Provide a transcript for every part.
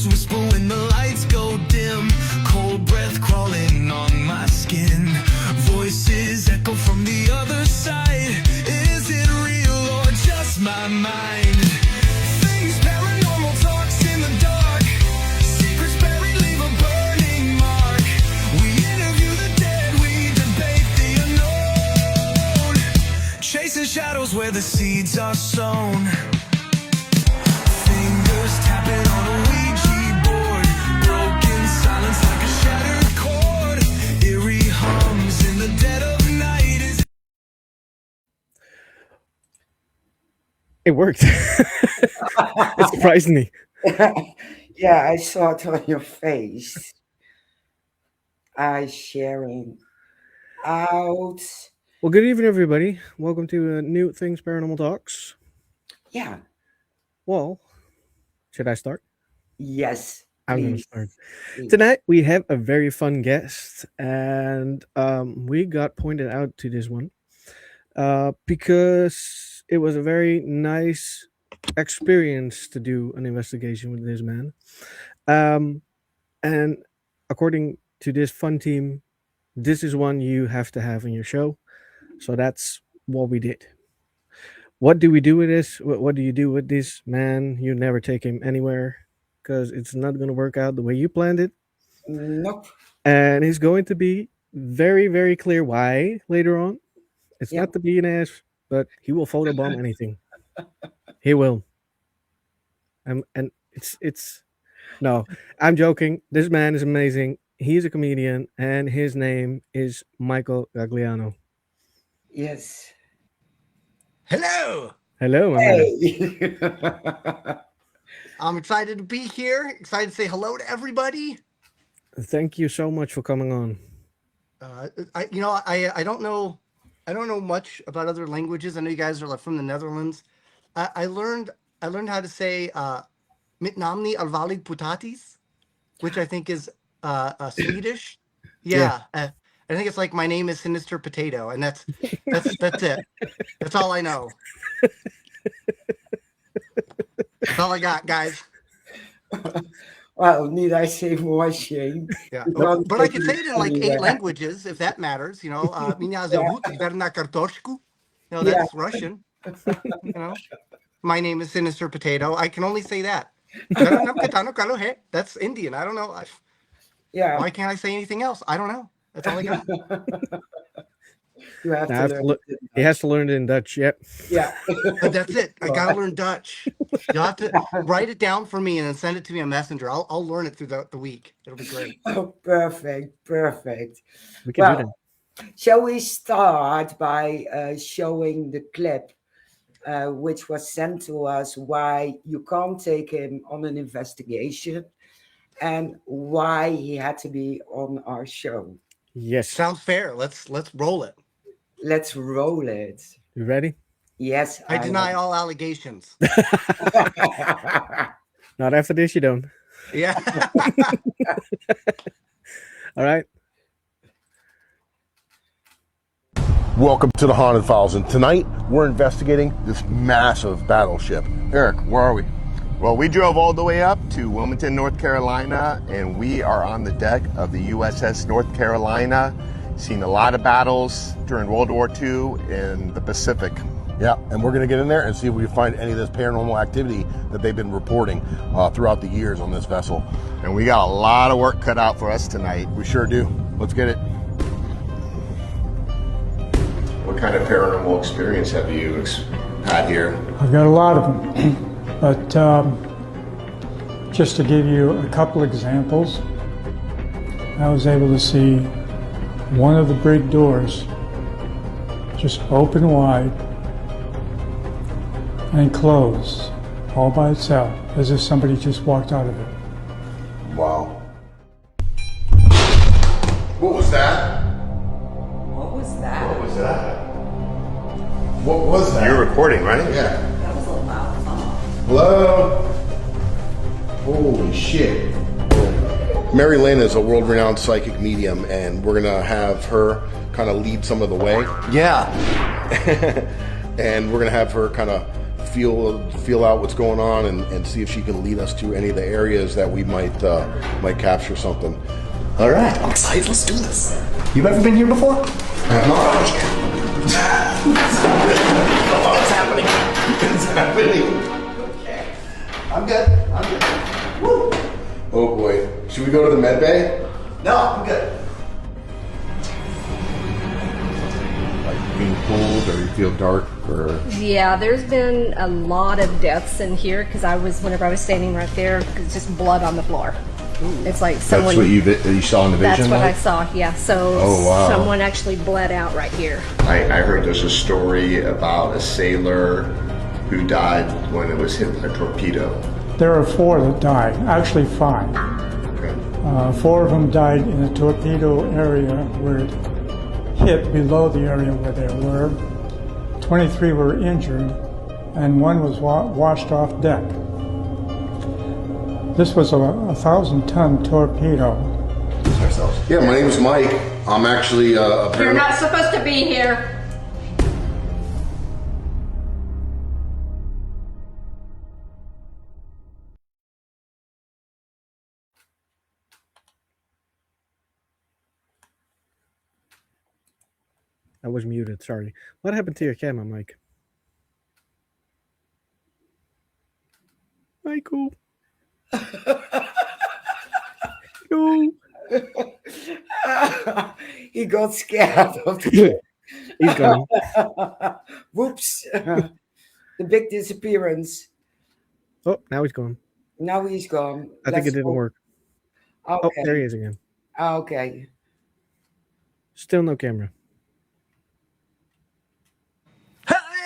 shadows whisper when the lights go dim. Cold breath crawling on my skin. Voices echo from the other side. Is it real or just my mind? Things paranormal talks in the dark. Secrets buried leave a burning mark. We interview the dead, we debate the unknown. Chasing shadows where the seeds are sown. Fingers tapping on a Ouija board. Broken silence like a shattered chord. Eerie hums in the dead of night. It worked. It surprised me. Yeah, I saw it on your face. Eyes sharing out. Well, good evening, everybody. Welcome to New Things Paranormal Talks. Yeah. Well, should I start? Yes. I'm going to Please. start. Please. Tonight, we have a very fun guest, and we got pointed out to this one because it was a very nice experience to do an investigation with this man. And according to this fun team, this is one you have to have in your show. So that's what we did. What do we do with this? What do you do with this man? You never take him anywhere because it's not going to work out the way you planned it. Nope. And it's going to be very, very clear why later on. It's Yeah. not to be an ass, but he will photobomb anything. He will. And it's no, I'm joking. This man is amazing. He's a comedian, and his name is Michael Gagliano. Yes. Hello. Hello, my man. Hey. I'm excited to be here. Excited to say hello to everybody. Thank you so much for coming on. I don't know much about other languages. I know you guys are like from the Netherlands. I learned how to say "Mit namni alvalig putatis," which I think is Swedish. Yeah. I think it's like my name is Sinister Potato, and that's it. That's all I know. That's all I got, guys. Well, need I say more, Shane? Yeah, Don't but I take could me say it in like 8 anywhere. languages if that matters. You know, Меня зовут Верна Картошку. You know, that's Russian. You know, my name is Sinister Potato. I can only say that. That's Indian. I don't know. Yeah. Why can't I say anything else? I don't know. That's all I got. You have I to have to learn. look- He has to learn it in Dutch. Yep. Yeah. But that's it. I gotta learn Dutch. You'll have to write it down for me and then send it to me on Messenger. I'll learn it through the week. It'll be great. Oh, perfect. We can do that. Shall we start by showing the clip which was sent to us, why you can't take him on an investigation and why he had to be on our show? Yes. Sounds fair. Let's roll it. Let's roll it. You ready? Yes. I deny all allegations. Not after this, you don't. Yeah. All right. Welcome to the Haunted Files, and tonight we're investigating this massive battleship. Eric, where are we? Well, we drove all the way up to Wilmington, North Carolina, and we are on the deck of the USS North Carolina. Seen a lot of battles during World War II in the Pacific. Yeah, and we're going to get in there and see if we can find any of this paranormal activity that they've been reporting throughout the years on this vessel. And we got a lot of work cut out for us tonight. We sure do. Let's get it. What kind of paranormal experience have you had here? I've got a lot of them, but just to give you a couple examples, I was able to see one of the brig doors just open wide and close all by itself, as if somebody just walked out of it. Wow. What was that? What was that? What was that? What was that? You're recording, right? Yeah. That was a loud thump. Hello? Holy shit. Mary Lynn is a world-renowned psychic medium, and we're gonna have her kind of lead some of the way. Yeah. And we're gonna have her kind of feel out what's going on and see if she can lead us to any of the areas that we might capture something. All right, I'm excited. Let's do this. You've ever been here before? What's happening? It's happening. Okay. I'm good. Woo. Oh boy, should we go to the med bay? No, I'm good. Like being cold, or you feel dark, or Yeah, there's been a lot of deaths in here because whenever I was standing right there, it's just blood on the floor. It's like someone. that's what you saw in the vision. That's what I like? saw. Yeah. So Oh, wow. someone actually bled out right here. I heard there's a story about a sailor who died when it was hit by a torpedo. There are 4 that died, actually 5. Okay. 4 of them died in the torpedo area where it hit below the area where they were. 23 were injured, and 1 was washed off deck. This was a 1,000-ton torpedo. Yeah, my name is Mike. I'm actually a You're not supposed to be here. I was muted. Sorry. What happened to your camera, Mike? Michael. No. He got scared of the He's gone. whoops. The big disappearance. Oh, now he's gone. Now he's gone. I think it didn't work. Okay. Oh, there he is again. Okay. Still no camera.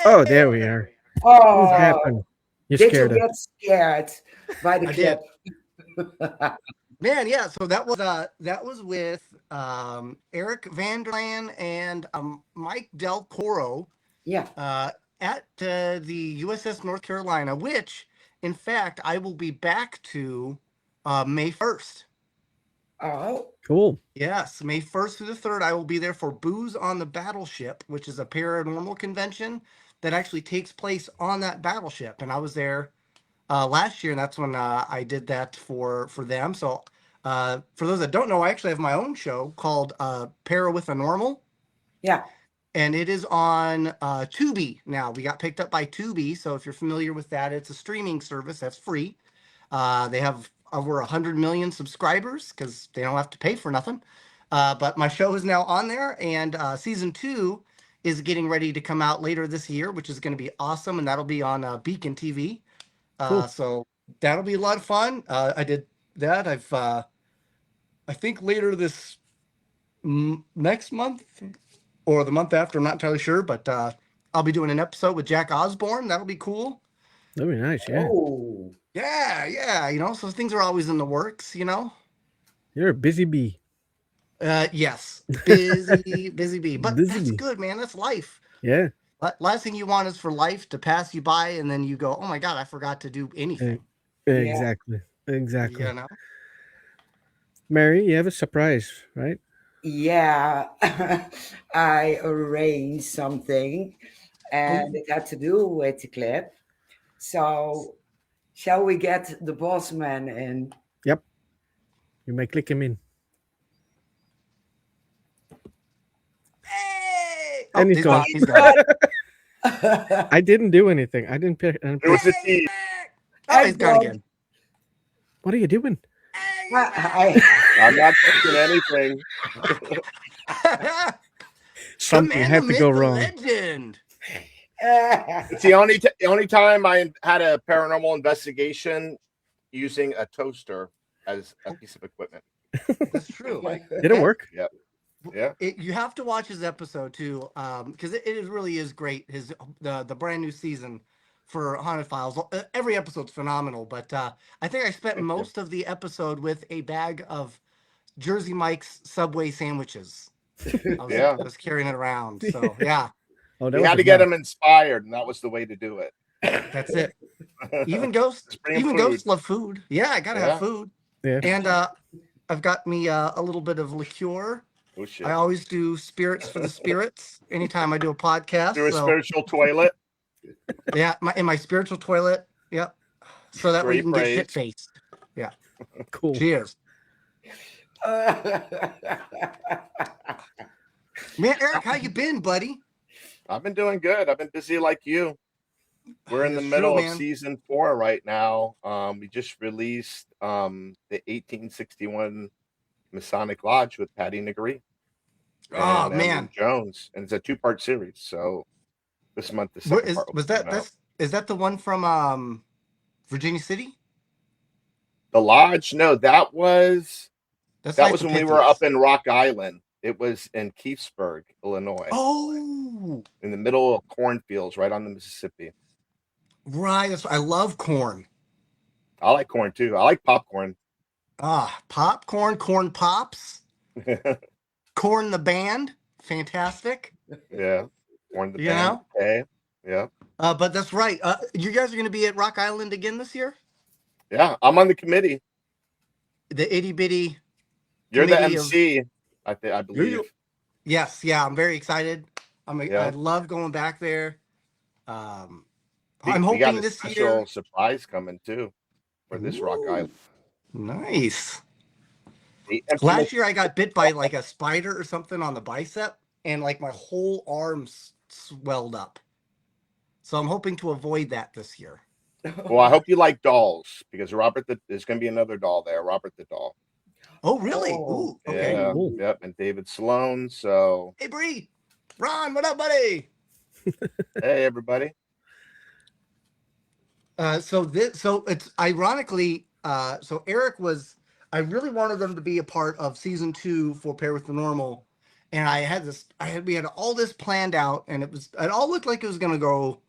Oh, there we are. Oh, What happened? You did scared you us. get scared by the I did. clip? Man, yeah. So that was with Eric Vanderland and Mike Del Coro Yeah. at the USS North Carolina, which, in fact, I will be back to May 1st. Oh. Cool. Yes, May 1st through the 3rd, I will be there for Booze on the Battleship, which is a paranormal convention that actually takes place on that battleship. And I was there last year, and that's when I did that for them. So for those that don't know, I actually have my own show called Para with a Normal. Yeah. And it is on Tubi now. We got picked up by Tubi. So if you're familiar with that, it's a streaming service that's free. They have over 100 million subscribers because they don't have to pay for nothing. But my show is now on there, and season 2 is getting ready to come out later this year, which is going to be awesome. And that'll be on Beacon TV. Cool. So that'll be a lot of fun. I did that. I think later this next month or the month after, I'm not entirely sure, but I'll be doing an episode with Jack Osborne. That'll be cool. That'd be nice, yeah. Oh. Yeah, so things are always in the works, You're a busy bee. Yes, busy bee, but Busy that's bee. good, man. That's life. Yeah. Last thing you want is for life to pass you by, and then you go, "Oh my God, I forgot to do anything." Exactly. Exactly. You know? Mary, you have a surprise, right? Yeah. I arranged something, and it had to do with the clip. So, shall we get the boss man in? Yep. You may click him in. Hey! And he's gone. He's gone. I didn't do anything. I didn't pick. It was a team. Oh, he's gone again. What are you doing? I'm not touching anything. Something The man, had the to myth, go the wrong. Legend. It's the only time I had a paranormal investigation using a toaster as a piece of equipment. That's true. Did it work? Yep. Yeah. You have to watch his episode too, because it really is great. The brand new season for Haunted Files. Every episode's phenomenal, but I think I spent most of the episode with a bag of Jersey Mike's Subway sandwiches. I was carrying it around. So yeah, Oh, that We was had a to get mess. them inspired, and that was the way to do it. that's it. Even ghosts Bring 'em food. ghosts love food. Yeah, I gotta Yeah. have food. Yeah. And I've got me a little bit of liqueur. Oh shit. I always do spirits for the spirits anytime I do a podcast. Through a so- spiritual toilet. Yeah, in my spiritual toilet. Yep. So that way you Great can get shit praise. faced. Yeah. Cool. Cheers. Man, Eric, how you been, buddy? I've been doing good. I've been busy like you. We're in the That's true, middle of man. season 4 right now. We just released the 1861 Masonic Lodge with Patty Negree Oh and Andrew man. Jones, and it's a 2-part series. So this month, the second part will be coming out. Is that the one from Virginia City? The Lodge, no, that was That's Life when we were up Epiphanies. in Rock Island. It was in Keithsburg, Illinois, Oh, in the middle of cornfields, right on the Mississippi. right. I love corn. I like corn too. I like popcorn. Popcorn, corn pops, corn the band, fantastic. Yeah, corn the You band. know? Okay, yeah, But that's right. You guys are going to be at Rock Island again this year. yeah. I'm on the committee. The itty bitty. You're the Committee MC, I believe. Yes, yeah. I'm very excited. I Yeah. love going back there. I'm We got hoping a this special year. surprise coming too for this Rock Island. Nice. The infamous- Last year I got bit by like a spider or something on the bicep, and like my whole arm swelled up. So I'm hoping to avoid that this year. Well, I hope you like dolls, because there's going to be another doll there, Robert the Doll. Oh, really? Oh, Ooh, okay. Yeah, Cool. yep, and David Sloan. So, Hey, Bree. Ron, what up, buddy? hey, everybody. So it's ironically, so Eric was, I really wanted them to be a part of season 2 for Paranormal, and we had all this planned out, and it all looked like it was going to go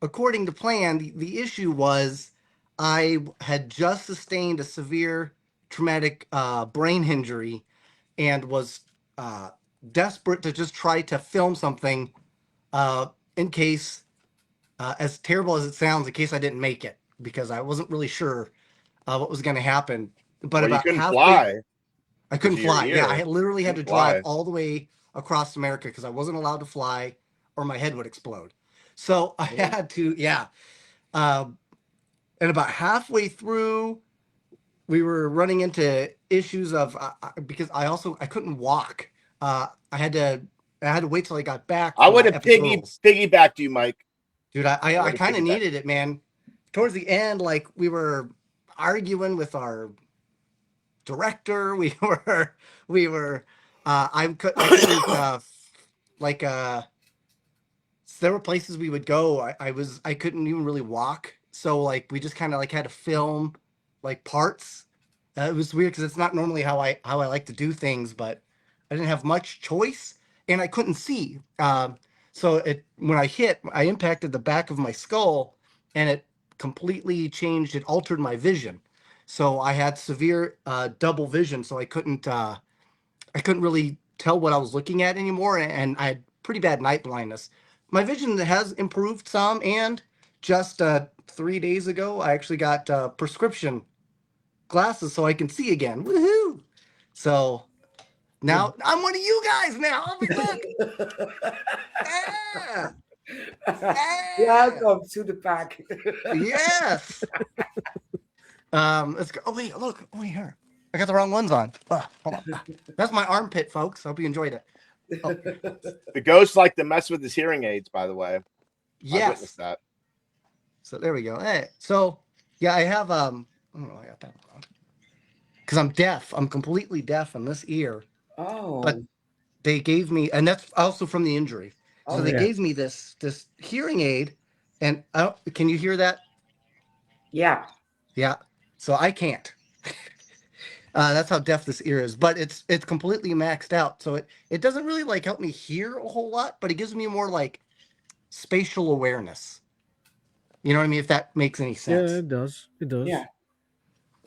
according to plan. The issue was I had just sustained a severe traumatic brain injury and was desperate to just try to film something in case, as terrible as it sounds, in case I didn't make it, because I wasn't really sure what was going to happen. But Well, you about couldn't halfway, fly. I couldn't of your fly. Yeah, ear. I literally had to Couldn't drive fly. all the way across America because I wasn't allowed to fly or my head would explode. So I had to, yeah. And about halfway through, we were running into issues of because I couldn't walk. I had to wait till I got back I for would my have epidurals. piggybacked you, Mike. Dude, I would've kind of piggybacked. needed it, man. Towards the end, like we were arguing with our director. We were. I couldn't like there were places we would go. I couldn't even really walk. So like we just kind of like had to film like parts. It was weird because it's not normally how I like to do things, but I didn't have much choice and I couldn't see. So when I impacted the back of my skull, and it completely changed. It altered my vision. So I had severe double vision. So I couldn't really tell what I was looking at anymore, and I had pretty bad night blindness. My vision has improved some, and just 3 days ago, I actually got prescription glasses so I can see again. Woohoo! So now I'm one of you guys now. Oh my look! Yeah! Yeah! Welcome to the pack. Yes. Let's go. Oh wait, look. Oh wait, here. I got the wrong ones on. Hold on. That's my armpit, folks. Hope you enjoyed it. Oh, The ghost liked to mess with his hearing aids, by the way. I yes. witnessed that. So there we go. Hey, so yeah, I have I don't know, I got that wrong. Because I'm deaf. I'm completely deaf in this ear. Oh. But they gave me, and that's also from the injury. So Oh, they yeah. gave me this hearing aid, and can you hear that? yeah. Yeah. So I can't. That's how deaf this ear is, but it's completely maxed out. So it doesn't really like help me hear a whole lot, but it gives me more like spatial awareness. You know what I mean? If that makes any sense. Yeah, it does. It does. Yeah.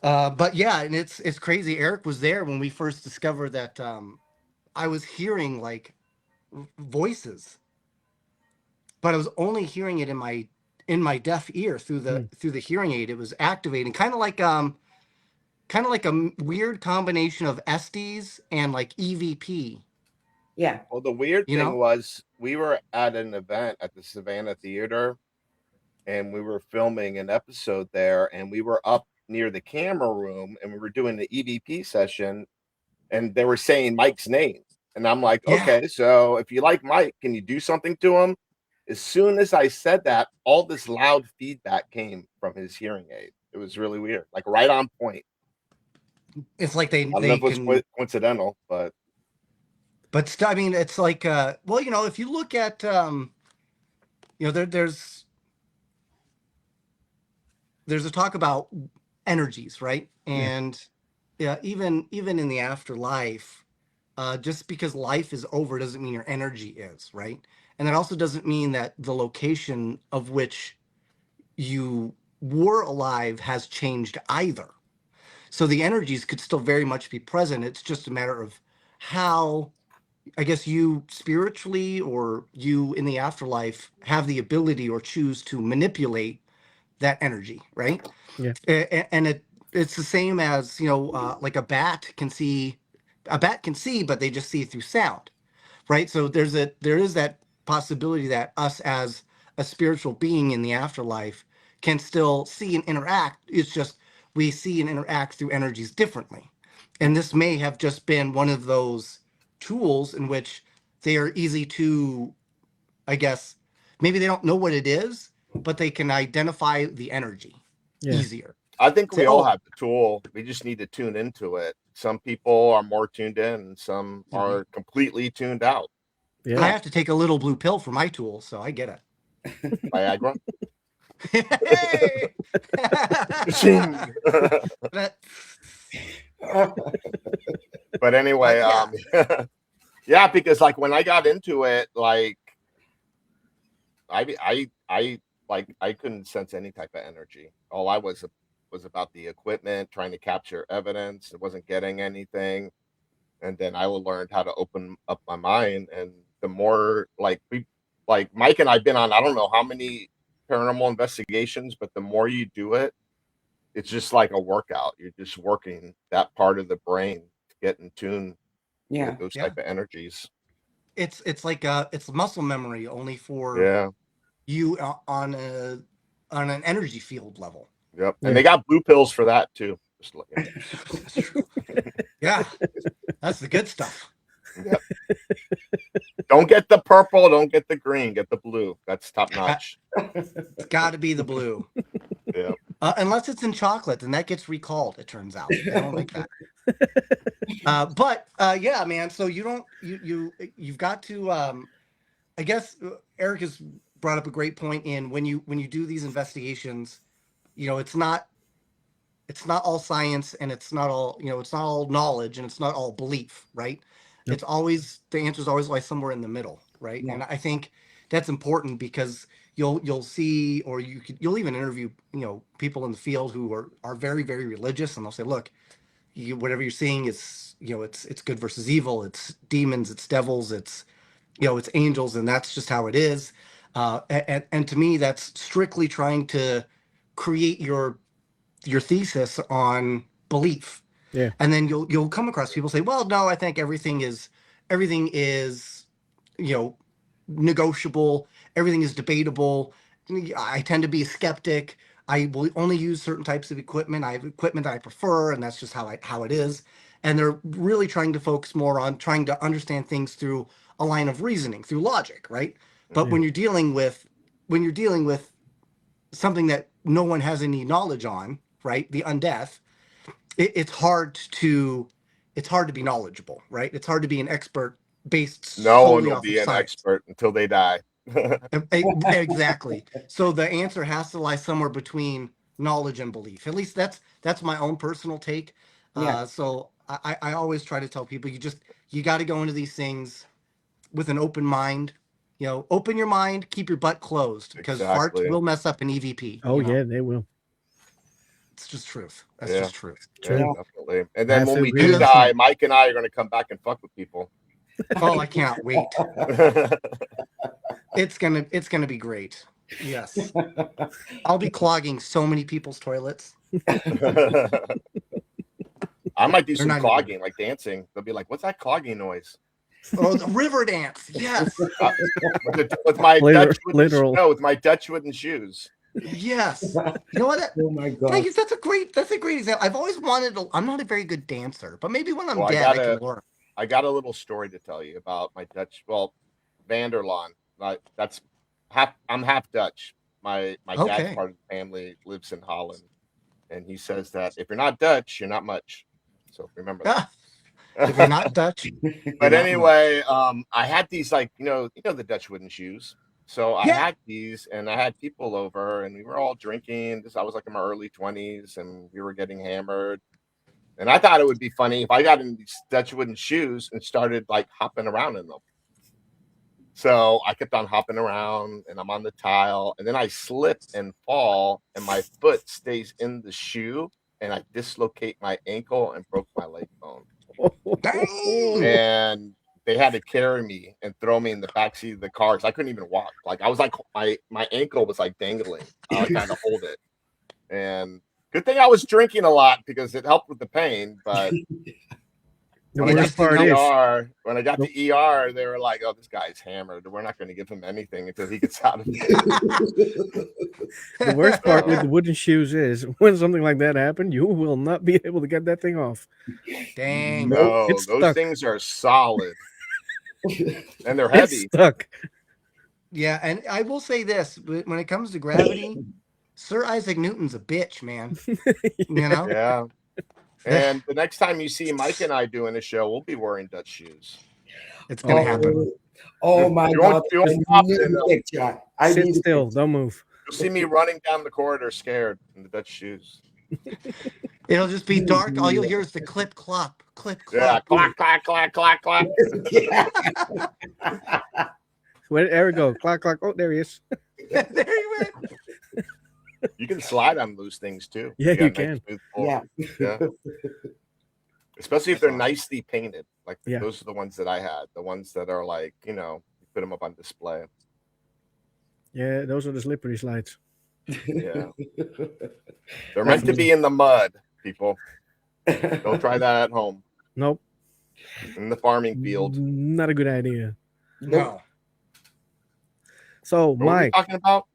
But yeah, and it's crazy. Eric was there when we first discovered that I was hearing like voices, but I was only hearing it in my deaf ear through the hearing aid. It was activating, kind of like a weird combination of Estes and like EVP. Yeah. Well, the weird You thing know? was we were at an event at the Savannah Theater, and we were filming an episode there, and we were up near the camera room, and we were doing the EVP session, and they were saying Mike's name. And I'm like, Yeah. okay, so if you like Mike, can you do something to him? As soon as I said that, all this loud feedback came from his hearing aid. It was really weird, like right on point. It's like they I don't know if it was can, coincidental, but I mean, it's like, well, you know, if you look at, you know, there's a talk about energies, right? And yeah, even in the afterlife, just because life is over doesn't mean your energy is, right? And that also doesn't mean that the location of which you were alive has changed either. So the energies could still very much be present. It's just a matter of how, I guess, you spiritually or you in the afterlife have the ability or choose to manipulate that energy, right? Yeah. And it's the same as, you know, like a bat can see, but they just see through sound, right? So there is that possibility that us as a spiritual being in the afterlife can still see and interact. It's just we see and interact through energies differently. And this may have just been one of those tools in which they are easy to, I guess, maybe they don't know what it is, but they can identify the energy easier. I think Say, we all oh, have the tool. We just need to tune into it. Some people are more tuned in, and some are completely tuned out. Yeah. I have to take a little blue pill for my tool, so I get it. Viagra. Hey! That- But anyway, yeah. yeah, because like when I got into it, like I couldn't sense any type of energy. All I was about the equipment, trying to capture evidence. It wasn't getting anything, and then I learned how to open up my mind. And the more like Mike and I've been on, I don't know how many paranormal investigations, but the more you do it, it's just like a workout. You're just working that part of the brain to get in tune with those type of energies. It's like it's muscle memory only for Yeah. you on an energy field level. Yep. And they got blue pills for that too. Just to let you know. That's true. Yeah, that's the good stuff. Yep. Don't get the purple, don't get the green, get the blue. That's top notch. It's got to be the blue. Yeah. Unless it's in chocolate, then that gets recalled. It turns out I don't like that. But yeah, man. So you've got to. I guess Eric has brought up a great point in when you do these investigations. You know, it's not all science, and it's not all, you know, it's not all knowledge, and it's not all belief, right? Yep. It's always, the answers always lie somewhere in the middle, right? And I think that's important because you'll see, or you'll even interview, you know, people in the field who are very, very religious, and they'll say, look, whatever you're seeing is, you know, it's good versus evil, it's demons, it's devils, it's, you know, it's angels, and that's just how it is. And to me, that's strictly trying to create your thesis on belief. Yeah. And then you'll come across people say, well, no, I think everything is, you know, negotiable, everything is debatable. I tend to be a skeptic. I will only use certain types of equipment. I have equipment that I prefer, and that's just how it is. And they're really trying to focus more on trying to understand things through a line of reasoning, through logic, right? But when you're dealing with something that no one has any knowledge on, right? The undeath, it's hard to be knowledgeable, right? It's hard to be an expert based No one solely will off be of an science. expert until they die. Exactly. So the answer has to lie somewhere between knowledge and belief. At least that's my own personal take. So I always try to tell people, you got to go into these things with an open mind. You know, open your mind, keep your butt closed, because Exactly. farts will mess up an EVP. Oh you know? yeah, they will. It's just truth. That's just truth. Yeah, definitely. And then Have when to we agree do with die, you. Mike and I are going to come back and fuck with people. Oh, I can't wait. It's gonna be great. Yes. I'll be clogging so many people's toilets. I might do They're some not clogging, like dancing. They'll be like, "What's that clogging noise?" Oh, the river dance. Yes. With my Literal- Dutch wooden, literal. no, with my Dutch wooden shoes. Yes. You know what? Oh my Thank God. you. That's a great example. I've always wanted to, I'm not a very good dancer, but maybe when I'm Well, dead I can learn. I got a little story to tell you about my Dutch. Well, Vanderlaan. That's I'm half Dutch. My dad's Okay. part of the family lives in Holland, and he says that if you're not Dutch, you're not much. So remember Ah, if you're that. not Dutch, you're But not much. anyway, I had these, like, the Dutch wooden shoes. So I Yeah. had these, and I had people over, and we were all drinking. I was like in my early 20s, and we were getting hammered. And I thought it would be funny if I got in these Dutch wooden shoes and started like hopping around in them. So I kept on hopping around, and I'm on the tile, and then I slip and fall, and my foot stays in the shoe, and I dislocate my ankle and broke my leg bone. Dang. And they had to carry me and throw me in the backseat of the car because I couldn't even walk. Like I was like my ankle was like dangling. I like had to hold it. And good thing I was drinking a lot because it helped with the pain. But The when I It got worst just to didn't part the help. is ER, when I got the, to ER, they were like, "Oh, this guy's hammered. We're not going to give him anything until he gets out of it." the worst part with So, the wooden shoes is when something like that happened, you will not be able to get that thing off. Dang. Nope. no, It's those stuck. things are solid and they're It's heavy. stuck. Yeah, and I will say this, when it comes to gravity, Sir Isaac Newton's a bitch, man. You know? Yeah. And the next time you see Mike and I doing a show, we'll be wearing Dutch shoes. It's gonna happen. Oh, oh my God. You won't I stop need it a though. picture. I Sit need a still. picture. Don't move. You'll see me running down the corridor scared in the Dutch shoes. It'll just be dark. All you'll hear is the clip clop, clip Yeah, clop. clack, clack, clack, clack, clack. Yeah. There we go. Clock, clock. Oh, there he is. There you went. You can slide on those things too. Yeah, You got you a nice can. smooth floor. Yeah. Yeah. Especially if they're nicely painted. Like Yeah. those are the ones that I had. The ones that are like, you put them up on display. Yeah, those are the slippery slides. Yeah. They're meant to be in the mud, people. Don't try that at home. Nope. In the farming field. Not a good idea. No. So, What were we Mike, talking about?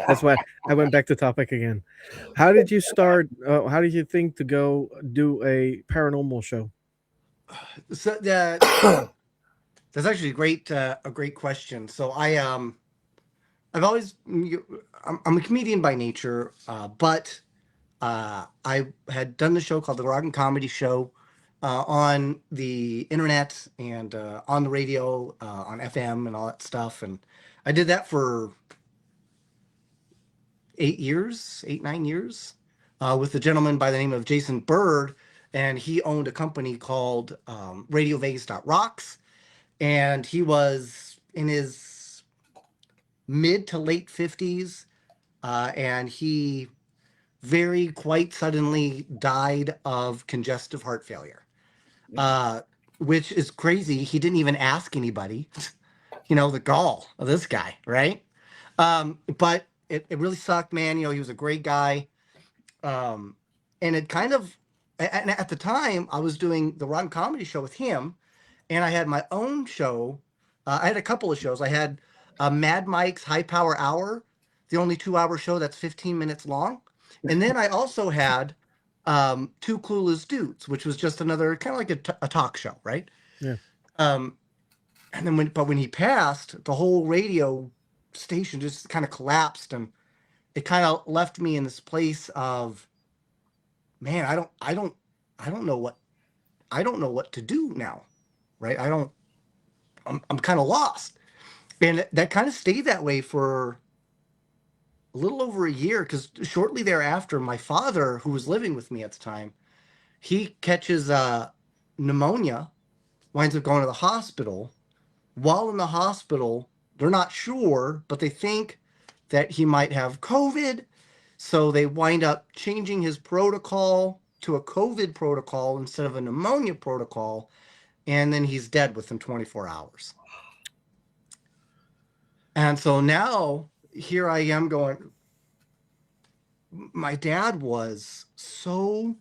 that's why I went back to topic again. How did you start? How did you think to go do a paranormal show? So that's actually a great question. So I've always I'm a comedian by nature, but I had done the show called the Rock and Comedy Show on the internet and on the radio, on FM and all that stuff, and I did that for 8, 9 years, with a gentleman by the name of Jason Bird, and he owned a company called Radio Vegas Rocks, and he was in his mid to late 50s, and he very quite suddenly died of congestive heart failure, uh, which is crazy. He didn't even ask anybody. The gall of this guy, right? But it really sucked, man. He was a great guy. Um, and it kind of, and at the time, I was doing the Rotten Comedy Show with him, and I had my own show. I had a couple of shows. I had Mad Mike's High Power Hour, the only 2-hour show that's 15 minutes long. And then I also had Two Clueless Dudes, which was just another kind of like a talk show, right? Yeah. And then when he passed, the whole radio station just kind of collapsed, and it kind of left me in this place of, man, I don't know what to do now, right? I'm kind of lost. And that kind of stayed that way for a little over a year, because shortly thereafter, my father, who was living with me at the time, he catches pneumonia, winds up going to the hospital. While in the hospital, they're not sure, but they think that he might have COVID. So they wind up changing his protocol to a COVID protocol instead of a pneumonia protocol. And then he's dead within 24 hours. And so now here I am going, my dad was so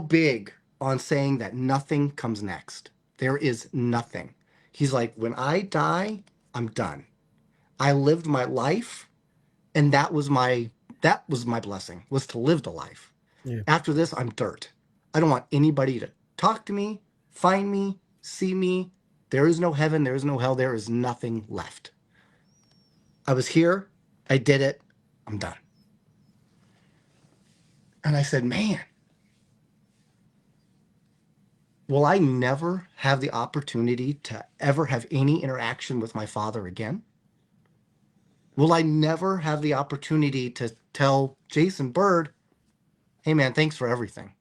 big on saying that nothing comes next. There is nothing. He's like, when I die, I'm done. I lived my life, and that was my blessing, was to live the life. Yeah. After this, I'm dirt. I don't want anybody to talk to me, find me, see me. There is no heaven, there is no hell, there is nothing left. I was here, I did it, I'm done. And I said, man, will I never have the opportunity to ever have any interaction with my father again? Will I never have the opportunity to tell Jason Bird, hey man, thanks for everything.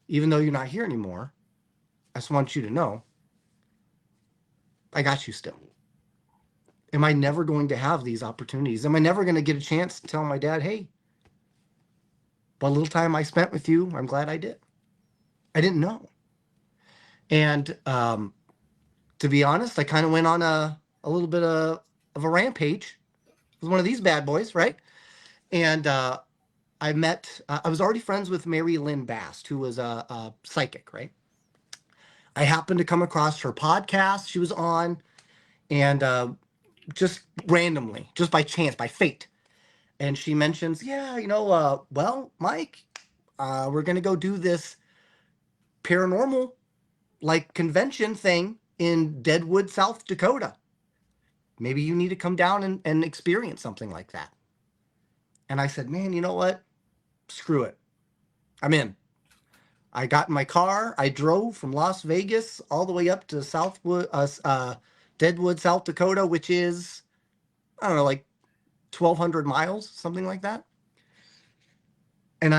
Even though you're not here anymore, I just want you to know I got you still. Am I never going to have these opportunities? Am I never going to get a chance to tell my dad, hey, what little time I spent with you, I'm glad I did. I didn't know. And to be honest, I kind of went on a little bit of a rampage with one of these bad boys, right? And I was already friends with Mary Lynn Bast, who was a psychic, right? I happened to come across her podcast she was on, and just randomly, just by chance, by fate. And she mentions, yeah, well, Mike, we're going to go do this paranormal like convention thing in Deadwood, South Dakota. Maybe you need to come down and experience something like that. And I said, man, you know what? Screw it. I'm in. I got in my car. I drove from Las Vegas all the way up to Deadwood, South Dakota, which is, I don't know, like 1,200 miles, something like that. And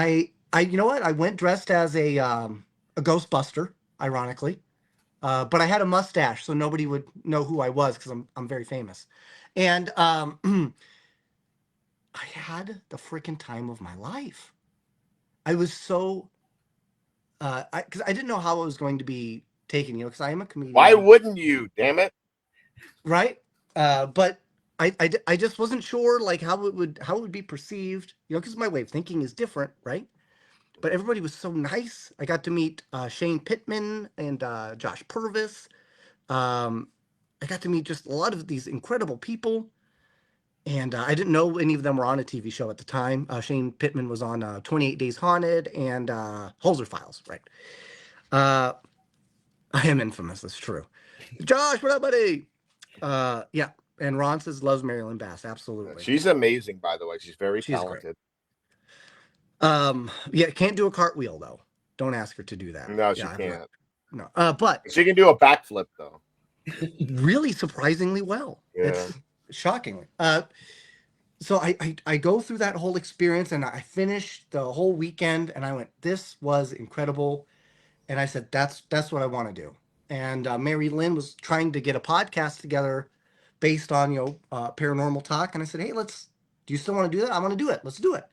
you know what? I went dressed as a Ghostbuster, ironically, but I had a mustache, so nobody would know who I was because I'm very famous. And I had the freaking time of my life. I was so because I didn't know how it was going to be taken, because I am a comedian. Why wouldn't you? Damn it! Right? But I just wasn't sure like how it would be perceived, because my way of thinking is different, right? But everybody was so nice. I got to meet Shane Pittman and Josh Purvis. I got to meet just a lot of these incredible people. And I didn't know any of them were on a TV show at the time. Shane Pittman was on 28 Days Haunted and Holzer Files, right? I am infamous, that's true. Josh, what up, buddy? Yeah, and Ron says loves Marilyn Bass, absolutely. She's amazing, by the way. She's very She's talented. Great. Yeah, can't do a cartwheel, though. Don't ask her to do that. No, she Yeah, can't. No, but she can do a backflip, though. Really surprisingly well. Yeah. It's shockingly. So I go through that whole experience, and I finished the whole weekend, and I went, this was incredible. And I said, that's what I want to do. And Mary Lynn was trying to get a podcast together based on, paranormal talk. And I said, hey, do you still want to do that? I want to do it. Let's do it.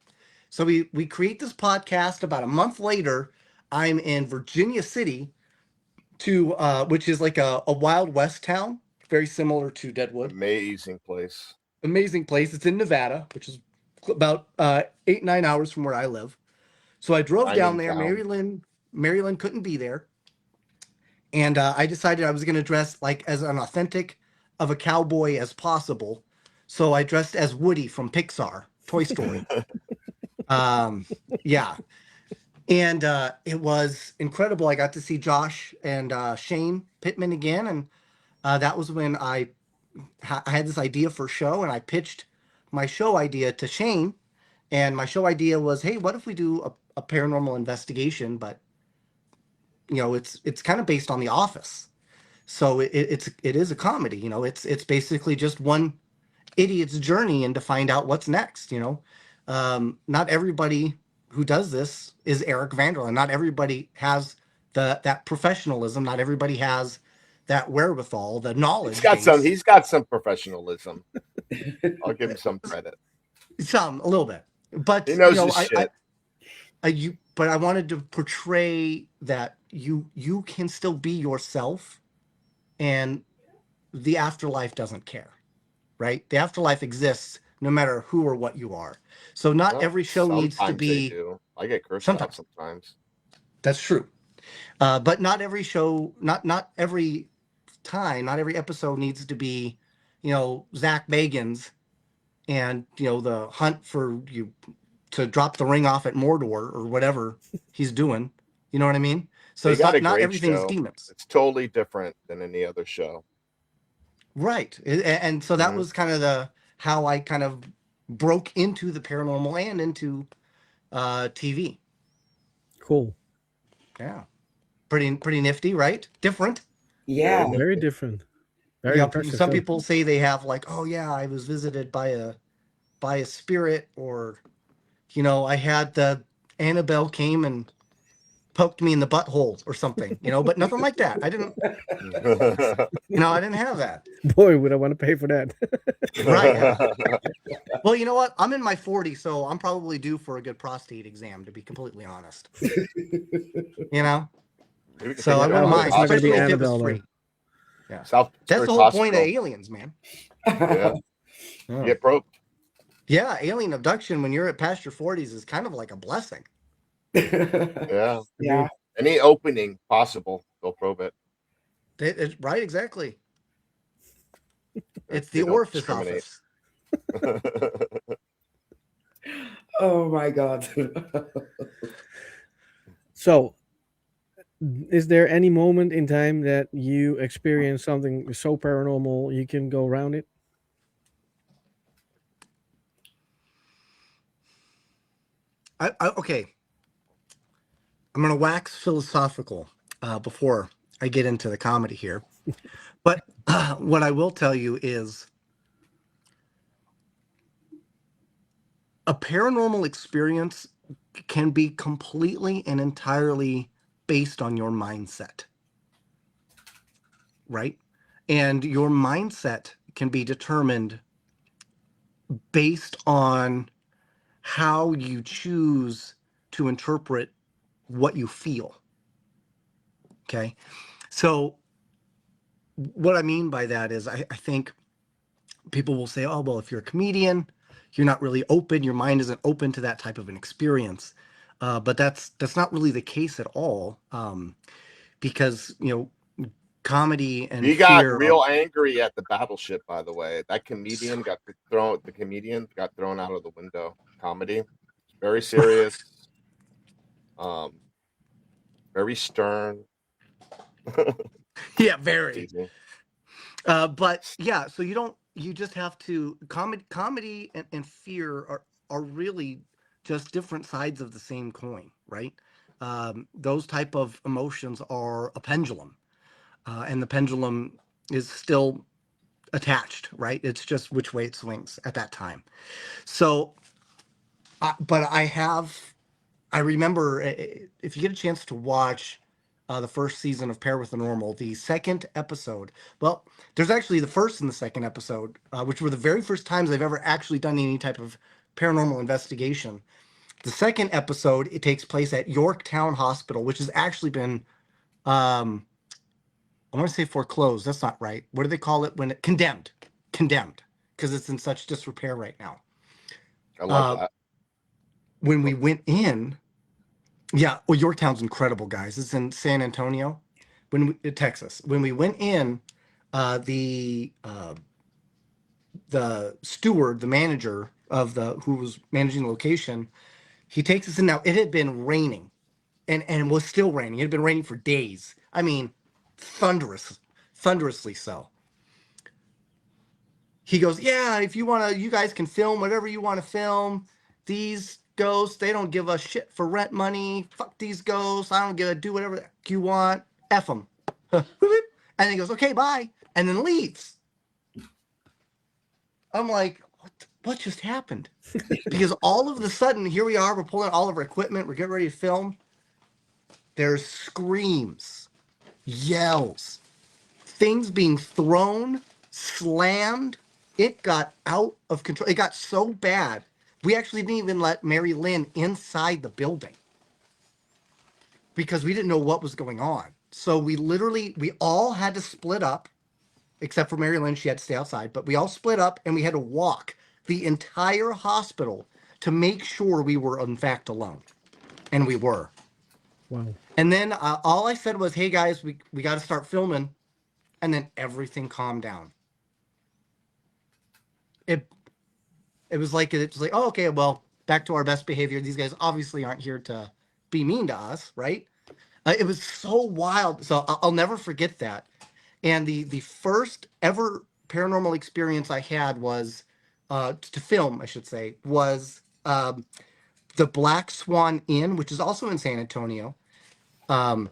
So we create this podcast. About a month later, I'm in Virginia City, which is like a Wild West town, very similar to Deadwood. Amazing place. Amazing place. It's in Nevada, which is about 8-9 hours from where I live. So I drove down there. Mary Lynn couldn't be there. And I decided I was going to dress like as an authentic of a cowboy as possible. So I dressed as Woody from Pixar, Toy Story. Yeah. And it was incredible. I got to see Josh and Shane Pittman again. And that was when I had this idea for a show, and I pitched my show idea to Shane. And my show idea was, hey, what if we do a paranormal investigation, but it's kind of based on The Office. So it is a comedy. It's basically just one idiot's journey and to find out what's next. Not everybody who does this is Eric Vanderland. Not everybody has that professionalism. Not everybody has that wherewithal, the knowledge. He's got some professionalism. I'll give him some credit. A little bit, but he knows his shit. But I wanted to portray that you can still be yourself, and the afterlife doesn't care, right? The afterlife exists no matter who or what you are. So not every show needs to be. I get cursed out sometimes. That's true, but not every show, not every time, not every episode needs to be Zach Bagans and the hunt for you to drop the ring off at Mordor or whatever he's doing. You know what I mean? So They it's got a not great everything's show. demons. It's totally different than any other show. Right. And so that was kind of how I kind of broke into the paranormal and into TV. Cool. Yeah. Pretty nifty, right? Different. Yeah. Very different. Very impressive. Some too. people say they have like, oh yeah, I was visited by a spirit, or I had the Annabelle came and poked me in the butthole or something, but nothing like that. I didn't have that. Boy, would I want to pay for that. Right. Yeah. Well, you know what? I'm in my 40s, so I'm probably due for a good prostate exam, to be completely honest. So I wouldn't mind, It's not gonna be especially if it was Annabelle, free. Yeah. South That's the Pittsburgh whole point of Hospital. aliens, man. Yeah. Yeah. Get probed. Yeah, alien abduction when you're past your 40s is kind of like a blessing. Yeah. Yeah. Any opening possible, they'll probe it. Right, exactly. It's They the don't orifice discriminate. office. Oh my God. So, is there any moment in time that you experience something so paranormal you can go around it? Okay. I'm going to wax philosophical before I get into the comedy here. But what I will tell you is a paranormal experience can be completely and entirely based on your mindset, right? And your mindset can be determined based on how you choose to interpret what you feel. Okay. So what I mean by that is I think people will say, oh, well, if you're a comedian, you're not really open. Your mind isn't open to that type of an experience. But that's not really the case at all. Because, comedy and He got fear real angry at the battleship, by the way. That comedian got thrown. The comedian got thrown out of the window. Comedy, very serious, very stern. yeah, very. Teasing. But yeah, so you just have to comedy and fear are really just different sides of the same coin, right? Those type of emotions are a pendulum, and the pendulum is still attached, right? It's just which way it swings at that time. So, but I remember if you get a chance to watch the first season of Paranormal, the second episode. Well, there's actually the first and the second episode, which were the very first times I've ever actually done any type of paranormal investigation. The second episode, it takes place at Yorktown Hospital, which has actually been, I want to say foreclosed. That's not right. What do they call it when it condemned? Condemned, because it's in such disrepair right now. I love that. When we went in, yeah, well, Yorktown's incredible, guys. It's in San Antonio, Texas. When we went in, the steward, the manager of who was managing the location, he takes us in. Now it had been raining, and was still raining. It had been raining for days. I mean, thunderously so. He goes, yeah, if you want to, you guys can film whatever you want to film. These ghosts, they don't give a shit for rent money. Fuck these ghosts. I don't give a do whatever you want. F them. And he goes, okay, bye. And then leaves. I'm like, what just happened? Because all of a sudden, here we are. We're pulling all of our equipment. We're getting ready to film. There's screams, yells, things being thrown, slammed. It got out of control. It got so bad. We actually didn't even let Mary Lynn inside the building because we didn't know what was going on. So we all had to split up, except for Mary Lynn. She had to stay outside, but we all split up and we had to walk the entire hospital to make sure we were in fact alone. And we were. Wow. And then all I said was, hey guys, we got to start filming. And then everything calmed down. it was like oh, okay, well, back to our best behavior. These guys obviously aren't here to be mean to us, right? It was so wild. So I'll never forget that. And the first ever paranormal experience I had was to film, I should say, was the Black Swan Inn, which is also in San Antonio. Um,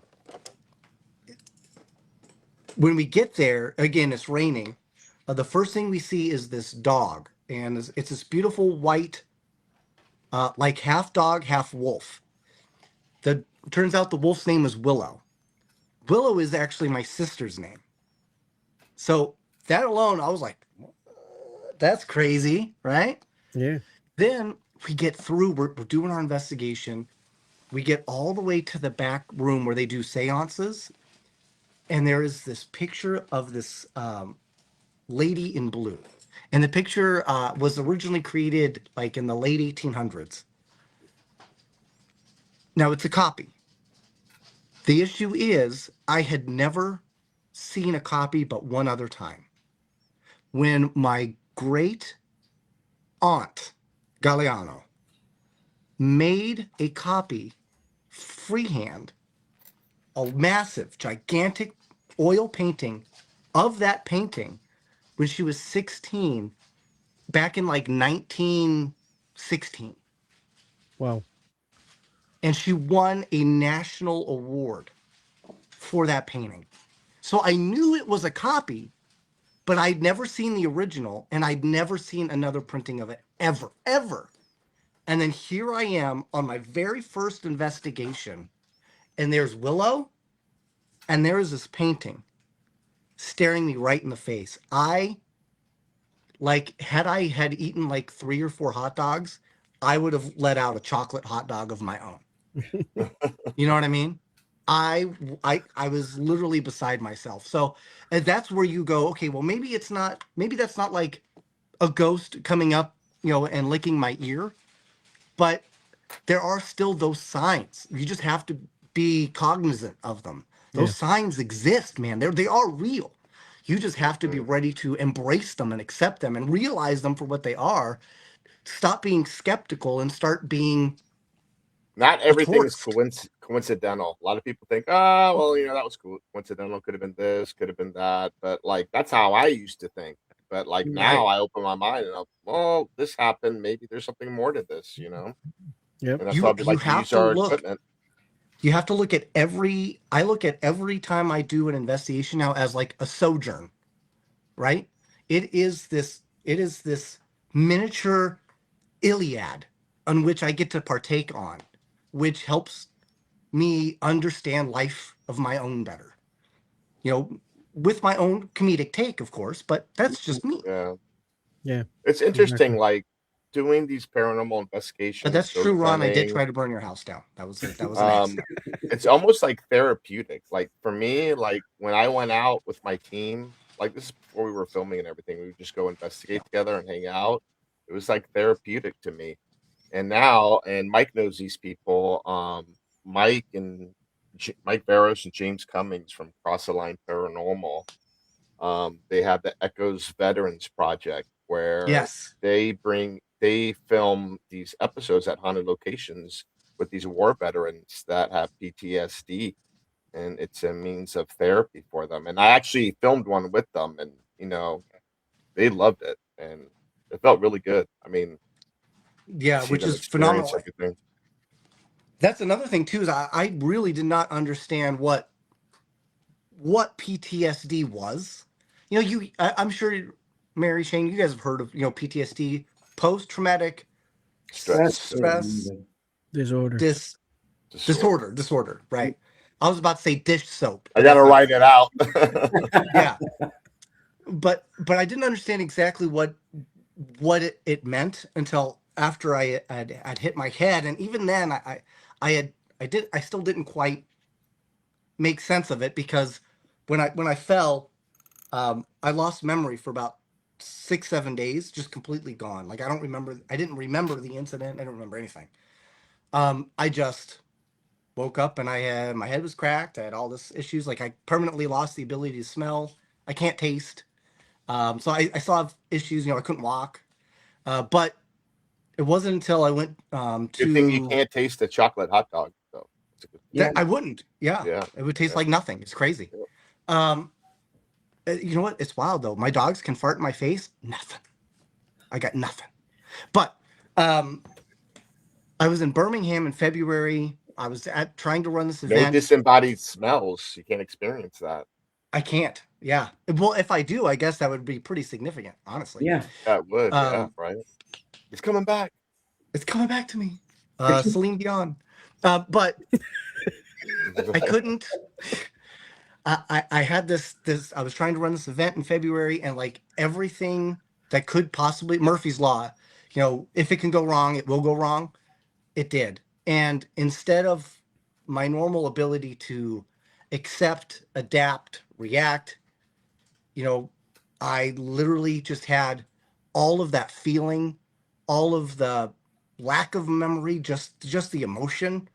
when we get there, again, it's raining. The first thing we see is this dog, and it's this beautiful white, like half dog, half wolf. The turns out the wolf's name is Willow. Willow is actually my sister's name. So that alone, I was like, that's crazy, right? Yeah. Then we get through, we're doing our investigation. We get all the way to the back room where they do seances. And there is this picture of this lady in blue. And the picture was originally created like in the late 1800s. Now it's a copy. The issue is I had never seen a copy but one other time. When my great aunt, Galliano, made a copy freehand, a massive, gigantic oil painting of that painting when she was 16, back in like 1916. Wow. And she won a national award for that painting. So I knew it was a copy, but I'd never seen the original, and I'd never seen another printing of it ever, ever. And then here I am on my very first investigation, and there's Willow, and there's this painting staring me right in the face. Had I had eaten like 3 or 4 hot dogs, I would have let out a chocolate hot dog of my own. You know what I mean? I was literally beside myself. So, and that's where you go, okay, well, maybe that's not like a ghost coming up, and licking my ear, but there are still those signs. You just have to be cognizant of them. Those Yeah. signs exist, man. They are real. You just have to be ready to embrace them and accept them and realize them for what they are. Stop being skeptical and start being Not a everything is tourist. coincidental. A lot of people think, ah, well, that was coincidental. Could have been this, could have been that. But like, that's how I used to think. But like now, Right. I open my mind and well, this happened. Maybe there's something more to this, Yep. And that's why You we you like to have use to our look. equipment. You have to look at I look at every time I do an investigation now as like a sojourn, right? It is this miniature Iliad on which I get to partake on, which helps me understand life of my own better. With my own comedic take, of course, but that's just me. Yeah, Yeah. it's interesting. Exactly. Like doing these paranormal But investigations, that's true, ghost Ron. I did hunting. try to burn your house down. That was an Um, accident. it's almost like therapeutic. Like for me, like when I went out with my team, like this is before we were filming and everything, we would just go investigate together and hang out. It was like therapeutic to me. And now, and Mike knows these people, Mike Barros and James Cummings from Cross the Line Paranormal. They have the Echoes Veterans Project where Yes. they film these episodes at haunted locations with these war veterans that have PTSD, and it's a means of therapy for them. And I actually filmed one with them, and they loved it, and it felt really good. I mean, Yeah, see which them is experience phenomenal. everything. That's another thing too, is I really did not understand what PTSD was. I'm sure, Mary Shane, you guys have heard of PTSD, post traumatic Stress stress Disorder. disorder. Right. I was about to say dish soap, I but gotta that's not. write it out. Yeah, but I didn't understand exactly what it meant until after I'd hit my head, and even then I still didn't quite make sense of it, because when I fell, I lost memory for about 6-7 days, just completely gone. Like I didn't remember the incident. I don't remember anything. I just woke up and my head was cracked. I had all this issues. Like I permanently lost the ability to smell. I can't taste. So I still have issues. I couldn't walk. But it wasn't until I went Good thing you to can't taste the chocolate hot dog, though. It's a good thing. Yeah. that I wouldn't. Yeah, Yeah. it would taste Yeah. like nothing. It's crazy. Yeah. You know what? It's wild though. My dogs can fart in my face. Nothing. I got nothing. But um, I was in Birmingham in February. I was trying to run this No event. disembodied smells. You can't experience that. I can't. Yeah. Well, if I do, I guess that would be pretty significant, honestly. Yeah. That would, yeah, Um, right. It's coming back. it's coming back to me. Celine Dion. But I couldn't. I had this. I was trying to run this event in February, and like everything that could possibly Murphy's Law, you know, if it can go wrong, it will go wrong. It did. And instead of my normal ability to accept, adapt, react, you know, I literally just had all of that feeling, all of the lack of memory, just the emotion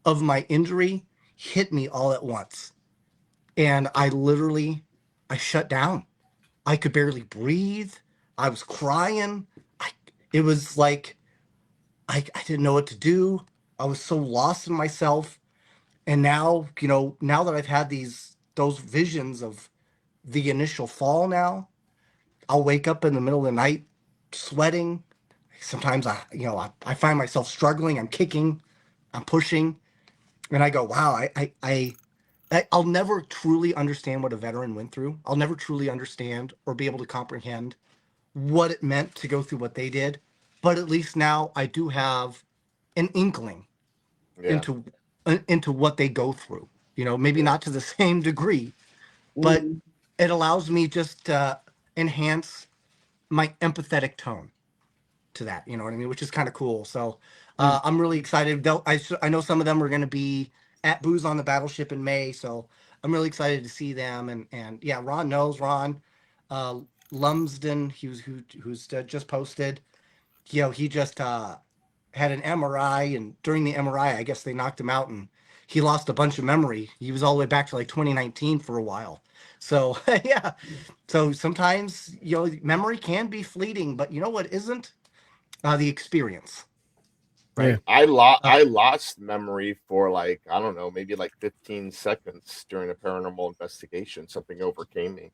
of my injury hit me all at once. And I shut down. I could barely breathe. I was crying. It was like I didn't know what to do. I was so lost in myself. And now, you know, now that I've had those visions of the initial fall now, I'll wake up in the middle of the night sweating. Sometimes I find myself struggling. I'm kicking, I'm pushing, and I go, wow, I'll never truly understand what a veteran went through. I'll never truly understand or be able to comprehend what it meant to go through what they did. But at least now I do have an inkling Yeah. into what they go through. You know, maybe Yeah. not to the same degree, but it allows me just to enhance my empathetic tone to that. You know what I mean? Which is kind of cool. So I'm really excited. I know some of them are going to be at Booze on the Battleship in May, so I'm really excited to see them. And yeah, Ron uh, Lumsden, who's just posted. You know, he just had an MRI, and during the MRI, I guess they knocked him out, and he lost a bunch of memory. He was all the way back to like 2019 for a while. So yeah, so sometimes you know memory can be fleeting, but you know what isn't? The experience, Yeah. right? I lost memory for like, I don't know, maybe like 15 seconds during a paranormal investigation. Something overcame me.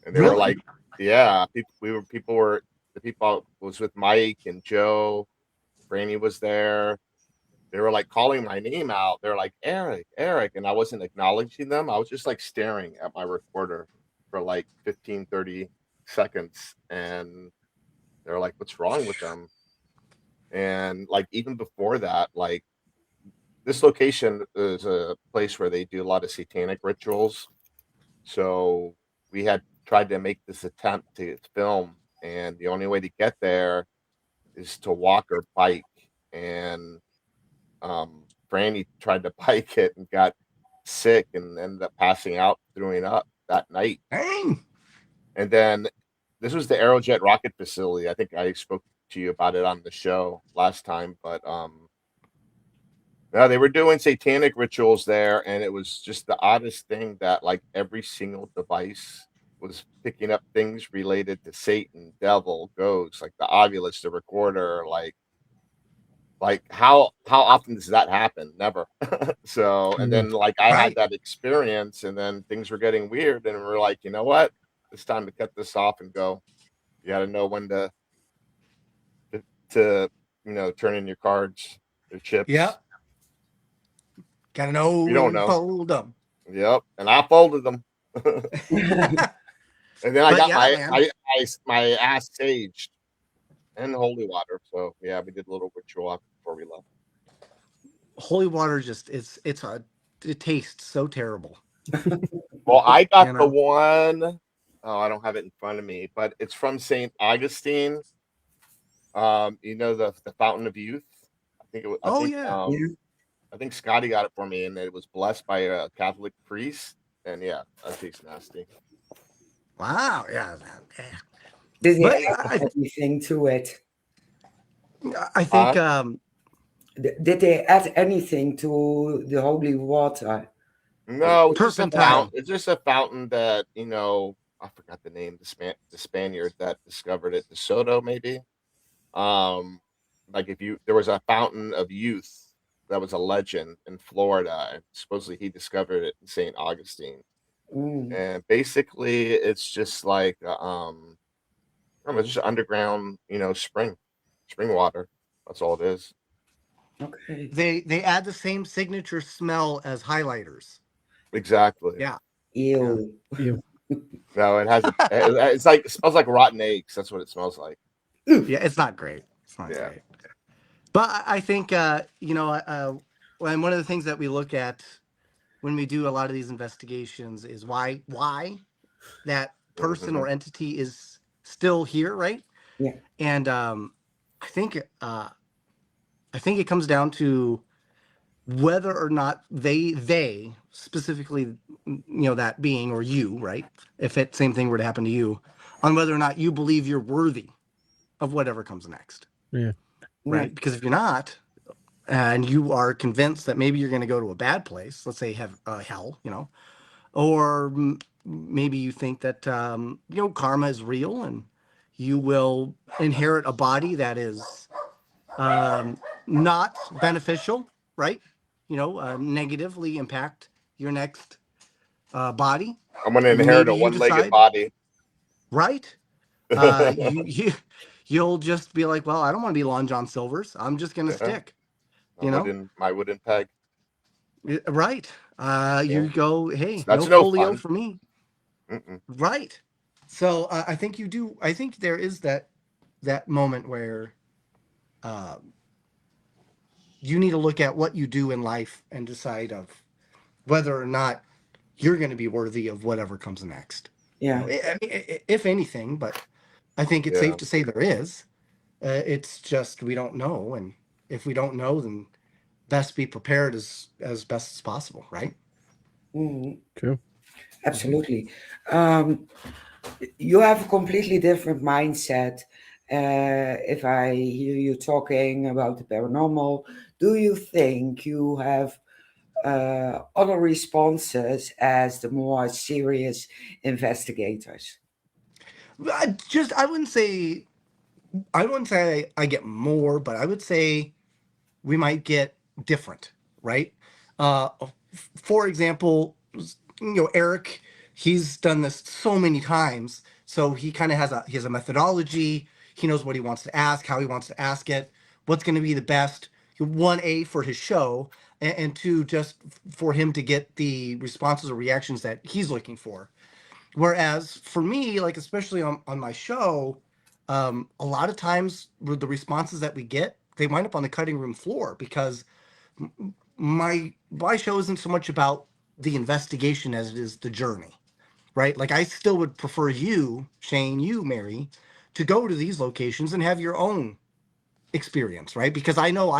And they were Really? like, yeah, people were the people was with Mike and Joe, Franny was there. They were like calling my name out. They're like, Eric, Eric. And I wasn't acknowledging them. I was just like staring at my recorder for like 15, 30 seconds. And they're like, what's wrong with them? And like even before that, like this location is a place where they do a lot of satanic rituals. So we had tried to make this attempt to film, and the only way to get there is to walk or bike. And Franny tried to bike it and got sick and ended up passing out, throwing up that night. Dang. And then this was the Aerojet rocket facility. I think I spoke to you about it on the show last time, but yeah, they were doing satanic rituals there, and it was just the oddest thing that like every single device was picking up things related to Satan, devil, ghosts, like the Ovilus, the recorder, like how often does that happen? Never. So, and then like I had Right. that experience, and then things were getting weird, and we're like, you know what? It's time to cut this off and go. You got to know when to turn in your cards, your chips. Yep. Gotta know You when don't to know. fold them. Yep, and I folded them. And then I But got yeah, man. my ass saged and holy water. So yeah, we did a little ritual before we left. Holy water just it tastes so terrible. Well, I got You the know. one oh I don't have it in front of me, but it's from St. Augustine. The Fountain of Youth. Oh yeah. I think Scotty got it for me, and it was blessed by a Catholic priest. And yeah, that tastes nasty. Wow. Yeah. Did But they add anything to it? I think Did they add anything to the holy water? No, it's just a fountain. turpentine. It's just a fountain that I forgot the name. The Spaniard that discovered it, De Soto, maybe. Like there was a fountain of youth that was a legend in Florida, and supposedly he discovered it in St. Augustine. Mm, And basically, it's just like I don't know, just underground, spring water. That's all it is. okay. They add the same signature smell as highlighters. Exactly. Yeah. Yeah. Ew. You. No, it has it smells like rotten eggs. That's what it smells like. Yeah, it's not great. It's not Yeah. great. But I think and one of the things that we look at when we do a lot of these investigations is why that person Hmm. or entity is still here, right? Yeah. And I think I think it comes down to whether or not they specifically, that being or you, right? If that same thing were to happen to you, on whether or not you believe you're worthy of whatever comes next, Yeah. Yeah. right? Because if you're not, and you are convinced that maybe you're going to go to a bad place, let's say have hell, or maybe you think that karma is real and you will inherit a body that is um, not beneficial, right? Negatively impact your next body. I'm gonna inherit Maybe a you one-legged decide, body. right? You'll just be like, well, I don't want to be Lon John Silver's. I'm just gonna Yeah, stick. You know, my wooden peg. right? Yeah, You go, hey, no that's no folio fun. for me, Mm-mm. right? So I think you do. I think there is that moment where uh, you need to look at what you do in life and decide of whether or not you're going to be worthy of whatever comes next. Yeah. I mean, if anything, but I think it's Yeah. safe to say there is. It's just we don't know, and if we don't know, then best be prepared as best as possible, right? Mm, True. absolutely. Um, you have a completely different mindset. If I hear you talking about the paranormal, do you think you have other responses as the more serious investigators? I wouldn't say I get more, but I would say we might get different, right? Uh, for example, Eric, he's done this so many times, so he kind of has a methodology. He knows what he wants to ask, how he wants to ask it, what's going to be the best. One, A, for his show, and two, just for him to get the responses or reactions that he's looking for. Whereas for me, like especially on my show, a lot of times with the responses that we get, they wind up on the cutting room floor because my show isn't so much about the investigation as it is the journey, right? Like I still would prefer you, Shane, you, Mary, to go to these locations and have your own experience, right? Because I know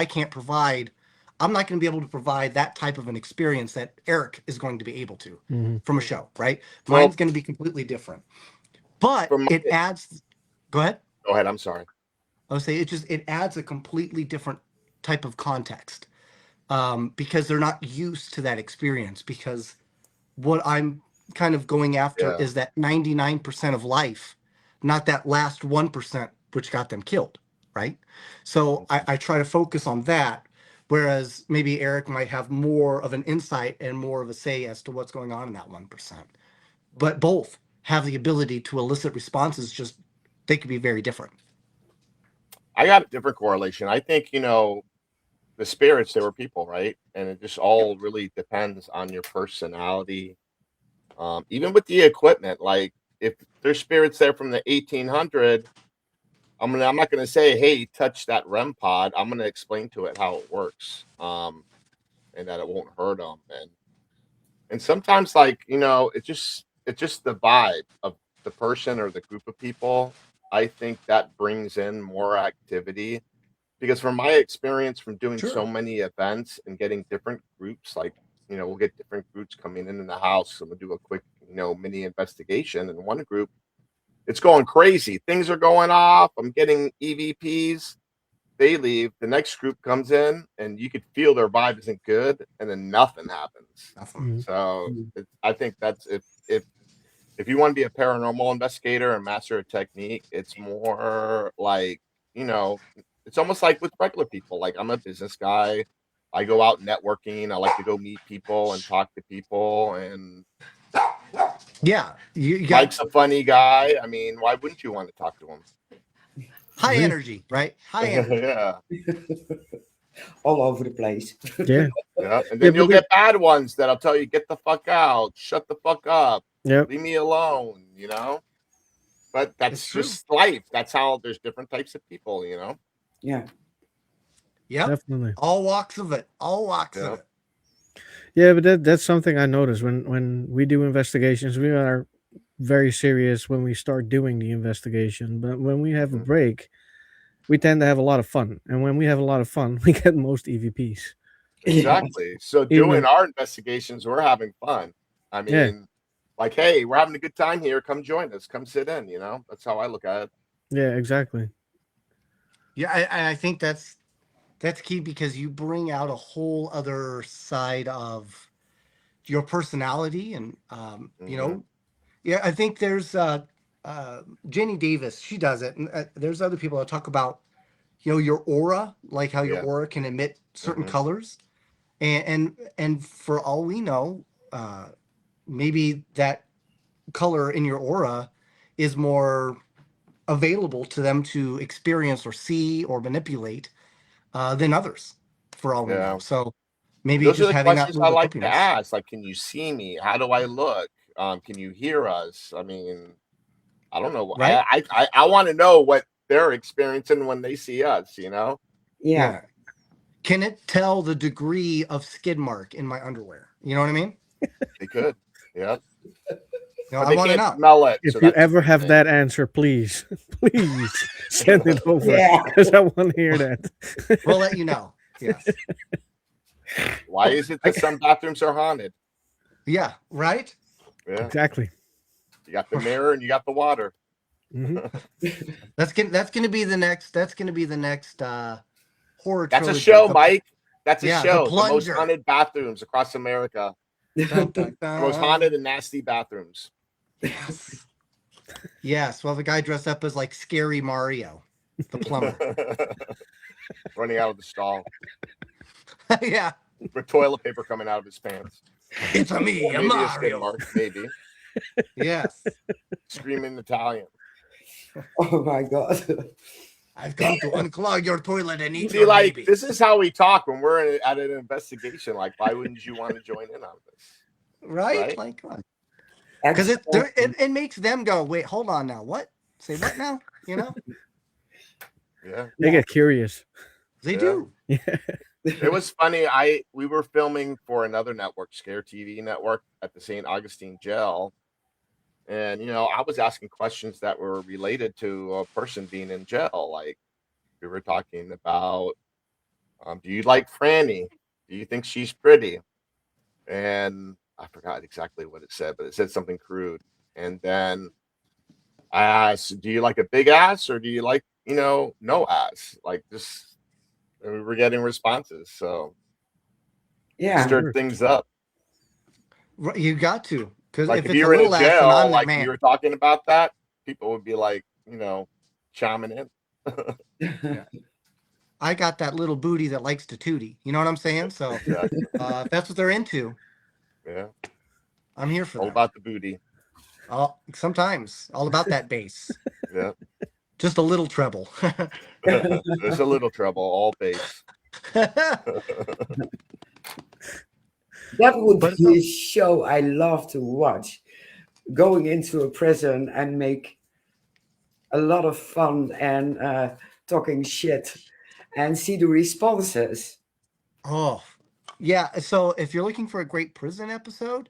I'm not going to be able to provide that type of an experience that Eric is going to be able to Hmm. from a show, right? Mine's Well, going to be completely different, but from it adds. Go ahead. go ahead. I'm sorry. I would say it adds a completely different type of context because they're not used to that experience. Because what I'm kind of going after Yeah. is that 99% of life, not that last 1% which got them killed, right? So I try to focus on that, whereas maybe Eric might have more of an insight and more of a say as to what's going on in that 1%. But both have the ability to elicit responses, just they could be very different. I got a different correlation. I think, the spirits, they were people, right? And it just all really depends on your personality. Even with the equipment, like if there's spirits there from the 1800, I'm not gonna say, hey, touch that REM pod. I'm gonna explain to it how it works. And that it won't hurt them. And sometimes, like, it's just the vibe of the person or the group of people. I think that brings in more activity because from my experience from doing so Sure. many events and getting different groups, like, we'll get different groups coming in the house and we'll do a quick, mini investigation. And one group, it's going crazy. Things are going off. I'm getting EVPs. They leave. The next group comes in, and you could feel their vibe isn't good, and then nothing happens. Nothing. Hmm. So I think that's if you want to be a paranormal investigator and master a technique, it's more like you know, it's almost like with regular people. Like I'm a business guy. I go out networking. I like to go meet people and talk to people. And Yeah, you got Mike's a funny guy. I mean, why wouldn't you want to talk to him? high energy, right? High energy. Yeah, All over the place. Yeah. yeah. And Yeah, then but you'll get bad ones that'll tell you, "Get the fuck out, shut the fuck up, Yep. leave me alone." You know. But It's that's true. just life. That's how there's different types of people. You know. Yeah. Yep. Definitely. All walks of it. All walks of Yeah. it. Yeah, but that's something I notice when we do investigations. We are very serious when we start doing the investigation, but when we have a Mhm. break, we tend to have a lot of fun. And when we have a lot of fun, we get most EVPs. Yeah. Exactly. So Even doing though, our investigations, we're having fun. I yeah, mean, like, hey, we're having a good time here. Come join us. Come sit in. You know, that's how I look at it. yeah, exactly. Yeah, I think that's key because you bring out a whole other side of your personality and Hmm. yeah, I think there's Jenny Davis, she does it, and there's other people that talk about your aura, like how your Yeah. aura can emit certain Hmm. colors, and for all we know, maybe that color in your aura is more available to them to experience or see or manipulate than others, for all we know. Yeah. So And maybe those are just the having that questions I little like to openness, ask. Like, can you see me? How do I look? Can you hear us? I mean, I don't know. right? I want to know what they're experiencing when they see us. You know, Yeah. Yeah. Can it tell the degree of skid mark in my underwear? You know what I mean? they could. Yeah. But I they want to can't know. smell it. If So you that's a ever good have thing. that answer, please, please send it over Yeah. because I want to hear that. We'll let you know. Yes. Why is it that some bathrooms are haunted? Yeah. Right. Yeah. Exactly. You got the mirror and you got the water. Hmm. That's gonna be the next. That's gonna be the next horror That's a trilogy. show, Mike. That's a Yeah, the show. The most plunger. haunted bathrooms across America. Dun, dun, The most dun. haunted and nasty bathrooms. Yes. Yes. Well, the guy dressed up as like scary Mario, the plumber. Running out of the stall Yeah. with toilet paper coming out of his pants. It's a me, a Maybe a skid Mario. mark. Maybe Yes. screaming Italian. Oh my God. I've come to unclog your toilet and eat See, your like baby. this is how we talk when we're at an investigation. Like, why wouldn't you want to join in on this? Right? Right? Like, because it makes them go, wait, hold on now. What? Say what now? You know? Yeah. They get curious. They Yeah. do. Yeah. It was funny. We were filming for another network, Scare TV network, at the St. Augustine jail. And I was asking questions that were related to a person being in jail. Like we were talking about, do you like Franny? Do you think she's pretty? And I forgot exactly what it said, but it said something crude. And then I asked, do you like a big ass or do you like, no ass? Like just and we were getting responses. So Yeah. stirred things up. Right, you got to. Because Like if if it's you a were in a little ass, then jail, I'm that like you man. were talking about that, people would be like, chiming in. Yeah. I got that little booty that likes to tootie. You know what I'm saying? So Exactly. if that's what they're into, Yeah. I'm here for All them. about the booty. Sometimes all about that bass. Yeah. Just a little treble. There's a little trouble, all bass. That would But be a show I love to watch. Going into a prison and make a lot of fun and talking shit and see the responses. oh, yeah. So if you're looking for a great prison episode,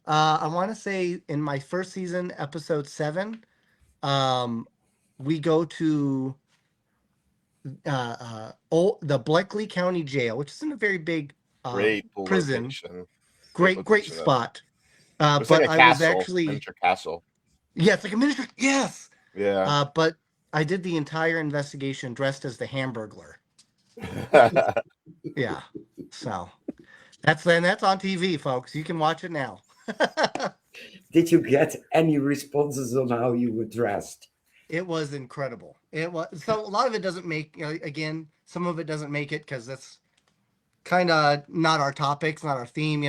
I want to say in my first season, episode 7, we go to the Bleckley County Jail, which isn't a very big Great pool prison. location. Great location. spot. It's like But a I was castle, actually, miniature castle. yeah, it's like a miniature. Yes. Yeah. But I did the entire investigation dressed as the Hamburglar. Yeah. So that's on TV, folks. You can watch it now. Did you get any responses on how you were dressed? It was incredible. It was so a lot of it doesn't make again. Some of it doesn't make it because that's kind of not our topics, not our theme.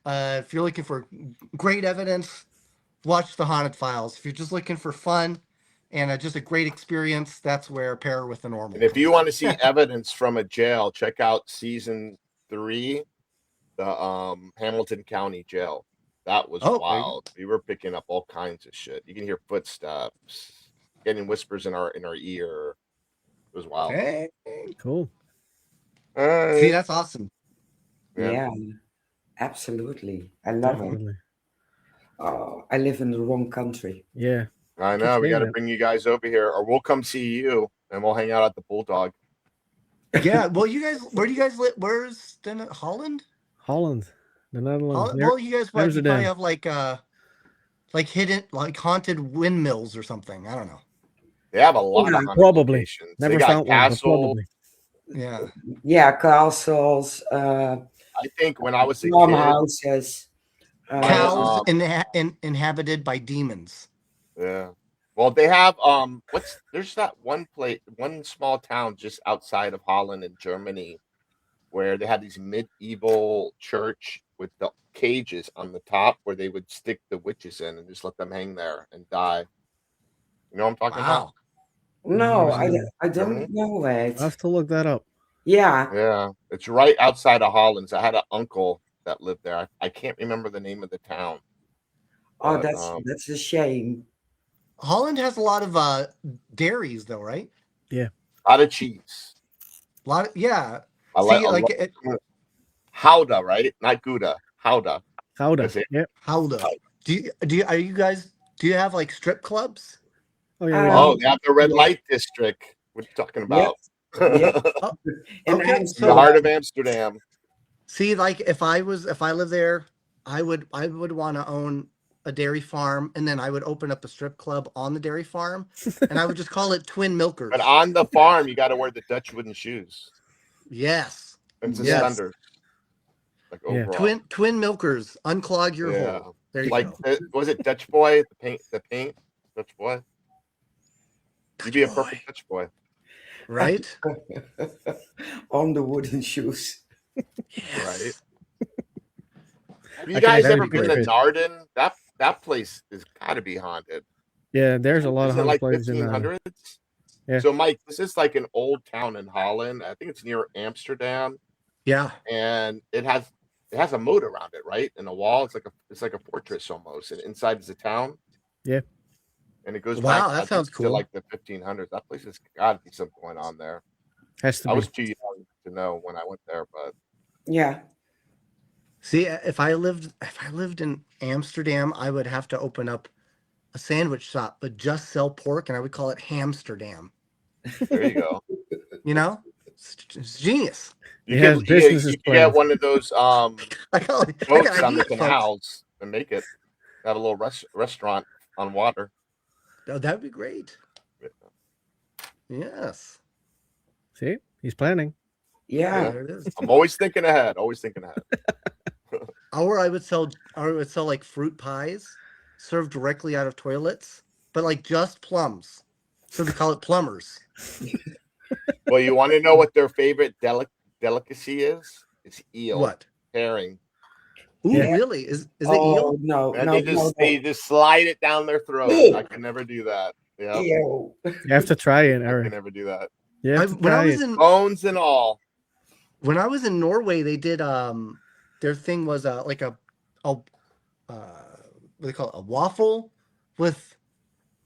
If you're looking for great evidence, watch the Haunted Files. If you're just looking for fun and just a great experience, that's where Pair with the Normal. And if you comes want to in. see evidence from a jail, check out season 3, the Hamilton County Jail. That was Oh, wild. We were picking up all kinds of shit. You can hear footsteps, getting whispers in our ear. It was wild. Hey. Cool. See, that's awesome. Yeah, absolutely. I love it. Definitely. Oh, I live in the wrong country. Yeah. I Keep know. We saying got to that. bring you guys over here, or we'll come see you, and we'll hang out at the Bulldog. Yeah. Well, you guys, where do you guys live? Where's then Holland? Holland, the Netherlands. Holland? There- Well, you guys, what? You Amsterdam. probably have like hidden, like haunted windmills or something. I don't know. They have a lot Yeah, of haunted Probably. locations. Never they got found one, but castles. probably. Yeah. Yeah, castles, I think when I was a kid, farmhouses. Cows um, inhabited by demons. yeah. Well, they have there's that one small town just outside of Holland in Germany where they had these medieval church with the cages on the top where they would stick the witches in and just let them hang there and die. You know what I'm talking about? Wow. No, Mm, I Germany? don't know it. I have to look that up. Yeah, Yeah, it's right outside of Holland. So I had an uncle that lived there. I can't remember the name of the town. oh, But, that's a shame. Holland has a lot of dairies, though, right? Yeah. a lot of cheese. A lot of I See, like Gouda, right? Not Gouda. Gouda. Gouda. That's it. Yep. Howda. Do you have like strip clubs? Oh yeah. We Um, have. Oh, they have the red Yeah. light district. What are you talking about? Yeah. In Okay, The so heart of Amsterdam. see, like if I lived there, I would want to own a dairy farm, and then I would open up a strip club on the dairy farm, and I would just call it Twin Milkers. But on the farm, you got to wear the Dutch wooden shoes Yes, and Yes. suspenders. Like Yeah. overall. Twin Milkers, unclog your Yeah. hole. There you Like, go. was it Dutch Boy? The paint? Dutch Boy? You'd be a Boy. perfect Dutch Boy. Right? On the wooden shoes. Right. Have I you can guys imagine ever been to it. Naarden? That place has got to be haunted. Yeah. There's a lot of Isn't it haunted like places in 1500s? Yeah. So, Mike, this is like an old town in Holland. I think it's near Amsterdam, Yeah. and it has a moat around it, right? And a wall. It's like a fortress almost, and inside is a town. Yeah. And it goes Wow, back that I sounds think, cool. to like the 1500s. That place has got to be something going on there. Has to I be. was too young to know when I went there, but Yeah. See, if I lived in Amsterdam, I would have to open up a sandwich shop, but just sell pork, and I would call it Hamsterdam. there you go. You know, it's genius. You He has could businesses you could get planned. one of those I got boats on the ideas, folks. canals and make it have a little restaurant on water. Oh, that'd be great. Yes. See, he's planning. Yeah. There it is. I'm always thinking ahead. Always thinking ahead. Or I would sell like fruit pies served directly out of toilets, but like just plums. So we call it plumbers. Well, you want to know what their favorite delicacy is? It's eel. What? Herring. Ooh, Yeah. really? Is it Oh, eel? no, And no, they no. just slide it down their throat. Ew. I can never do that. Yeah, Ew. You have to try it, I can Eric. never do that. You have to When I try was it. in Bones and all. when I was in Norway, they did their thing was like a what do they call it? A waffle with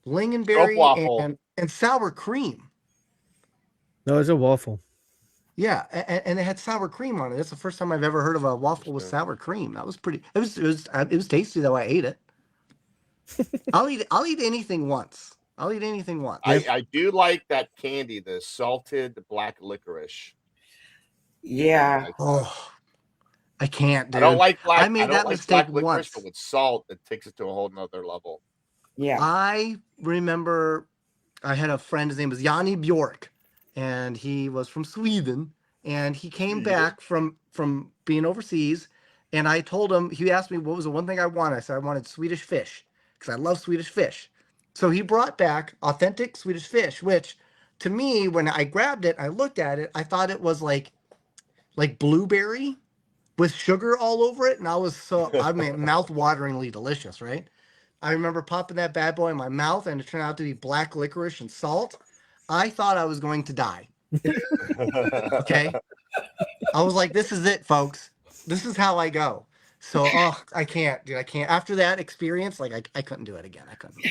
lingonberry waffle. and sour cream. No, it's a waffle. Yeah, and it had sour cream on it. That's the first time I've ever heard of a waffle with sour cream. That was pretty. It was tasty though. I ate it. I'll eat anything once. I'll eat anything once. I do like that candy, the salted black licorice. Yeah. Oh, I can't, dude. I don't like black. I made don't that like mistake black licorice, once. but with salt, it takes it to a whole nother level. Yeah. I remember I had a friend, his name was Yanni Bjork, and he was from Sweden, and he came back from being overseas, and I told him, he asked me what was the one thing I wanted. I said I wanted Swedish fish because I love Swedish fish. So he brought back authentic Swedish fish, which to me, when I grabbed it, I looked at it, I thought it was like blueberry with sugar all over it, and I mean, mouth-wateringly delicious, right? I remember popping that bad boy in my mouth, and it turned out to be black licorice and salt. I thought I was going to die. Okay, I was like, "This is it, folks. This is how I go." So, oh, I can't, dude. I can't. After that experience, like, I couldn't do it again. I couldn't.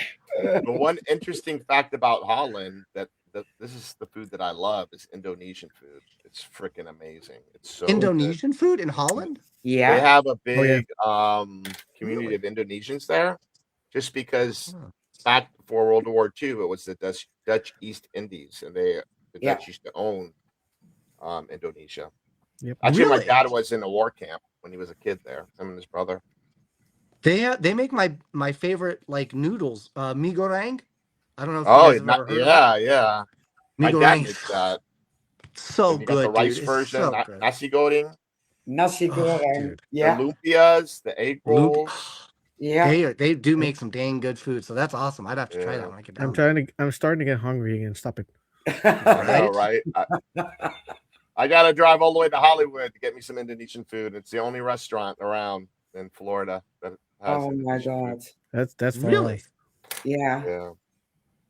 But one interesting fact about Holland that this is the food that I love is Indonesian food. It's freaking amazing. It's so good. Indonesian food in Holland? They Yeah. have a Oh, yeah. big community of Indonesians there, just because Huh. back before World War II, it was the Dutch East Indies, and the Yeah. Dutch used to own Indonesia. Yep. Actually, my Really? dad was in a war camp when he was a kid there. Him and his brother. They make my favorite like noodles, mie goreng. I don't know if you Oh, guys have ever heard of it. yeah. Mie My dad goreng, makes that. so And you got the good, rice dude. It's version, so good. nasi goreng, Nasi Oh, goreng. dude. the Yeah. lumpias, the egg Lumpia. rolls. Yeah. They do make some dang good food, so that's awesome. I'd have to try Yeah. that when I get down there. I'm starting to get hungry again. Stop it. I know, right? I got to drive all the way to Hollywood to get me some Indonesian food. It's the only restaurant around in Florida that has Oh my Indonesian food. God. That's far Really? away. Yeah. Yeah.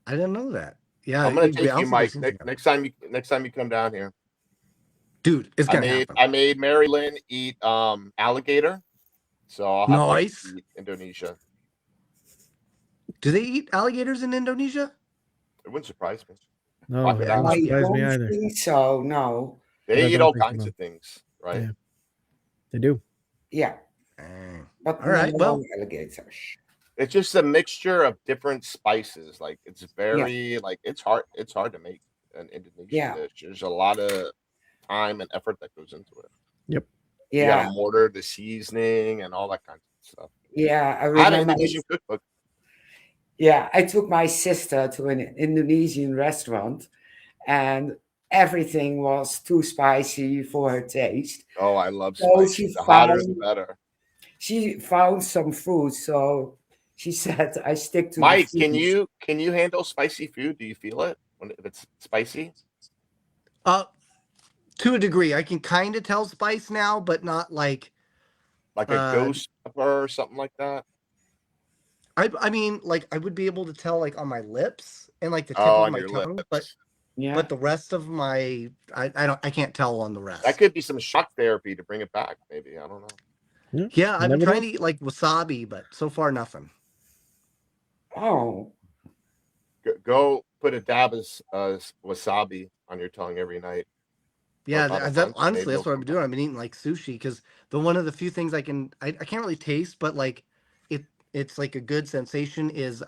I didn't know that. Yeah, I'm gonna it'd be take you, awesome to Mike. see some. Next time you come down here. Dude, it's gonna happen. I made Mary Lynn eat alligator, so I'll have Nice. to eat Indonesia. Do they eat alligators in Indonesia? It wouldn't surprise me. No, Fuck it, it I won't like I surprise me don't either. think so. No. They I eat don't all think so, kinds no. of things, right? Yeah. They do. Yeah. Dang. But All right, no well- alligators. It's just a mixture of different spices. Like it's very like it's hard to make an Indonesian Yeah. dish. There's a lot of time and effort that goes into it. You Yeah. gotta mortar the seasoning and all that kind of stuff. Yeah. I I had an remember. Indonesian cookbook. Yeah. I took my sister to an Indonesian restaurant, and everything was too spicy for her taste. Oh, I love So spicy. she The hotter the found better. she found some food. So she said, "I stick to Mike, the food." can you handle spicy food? Do you feel it if it's spicy? To a degree, I can kind of tell spice now, but not like. Like a ghost pepper or something like that? I mean, like I would be able to tell like on my lips and like the tip Oh, of on my your tongue, lips. Yeah. but the rest of my I can't tell on the rest. That could be some shock therapy to bring it back, maybe. I don't know. Yeah, I've been Never trying know. to eat like wasabi, but so far nothing. Oh. Go put a dab of wasabi on your tongue every night. Yeah, about a month, maybe honestly, that's it'll what I've been come doing. I've been eating like sushi because one of the few things I can't really taste, but like it's like a good sensation is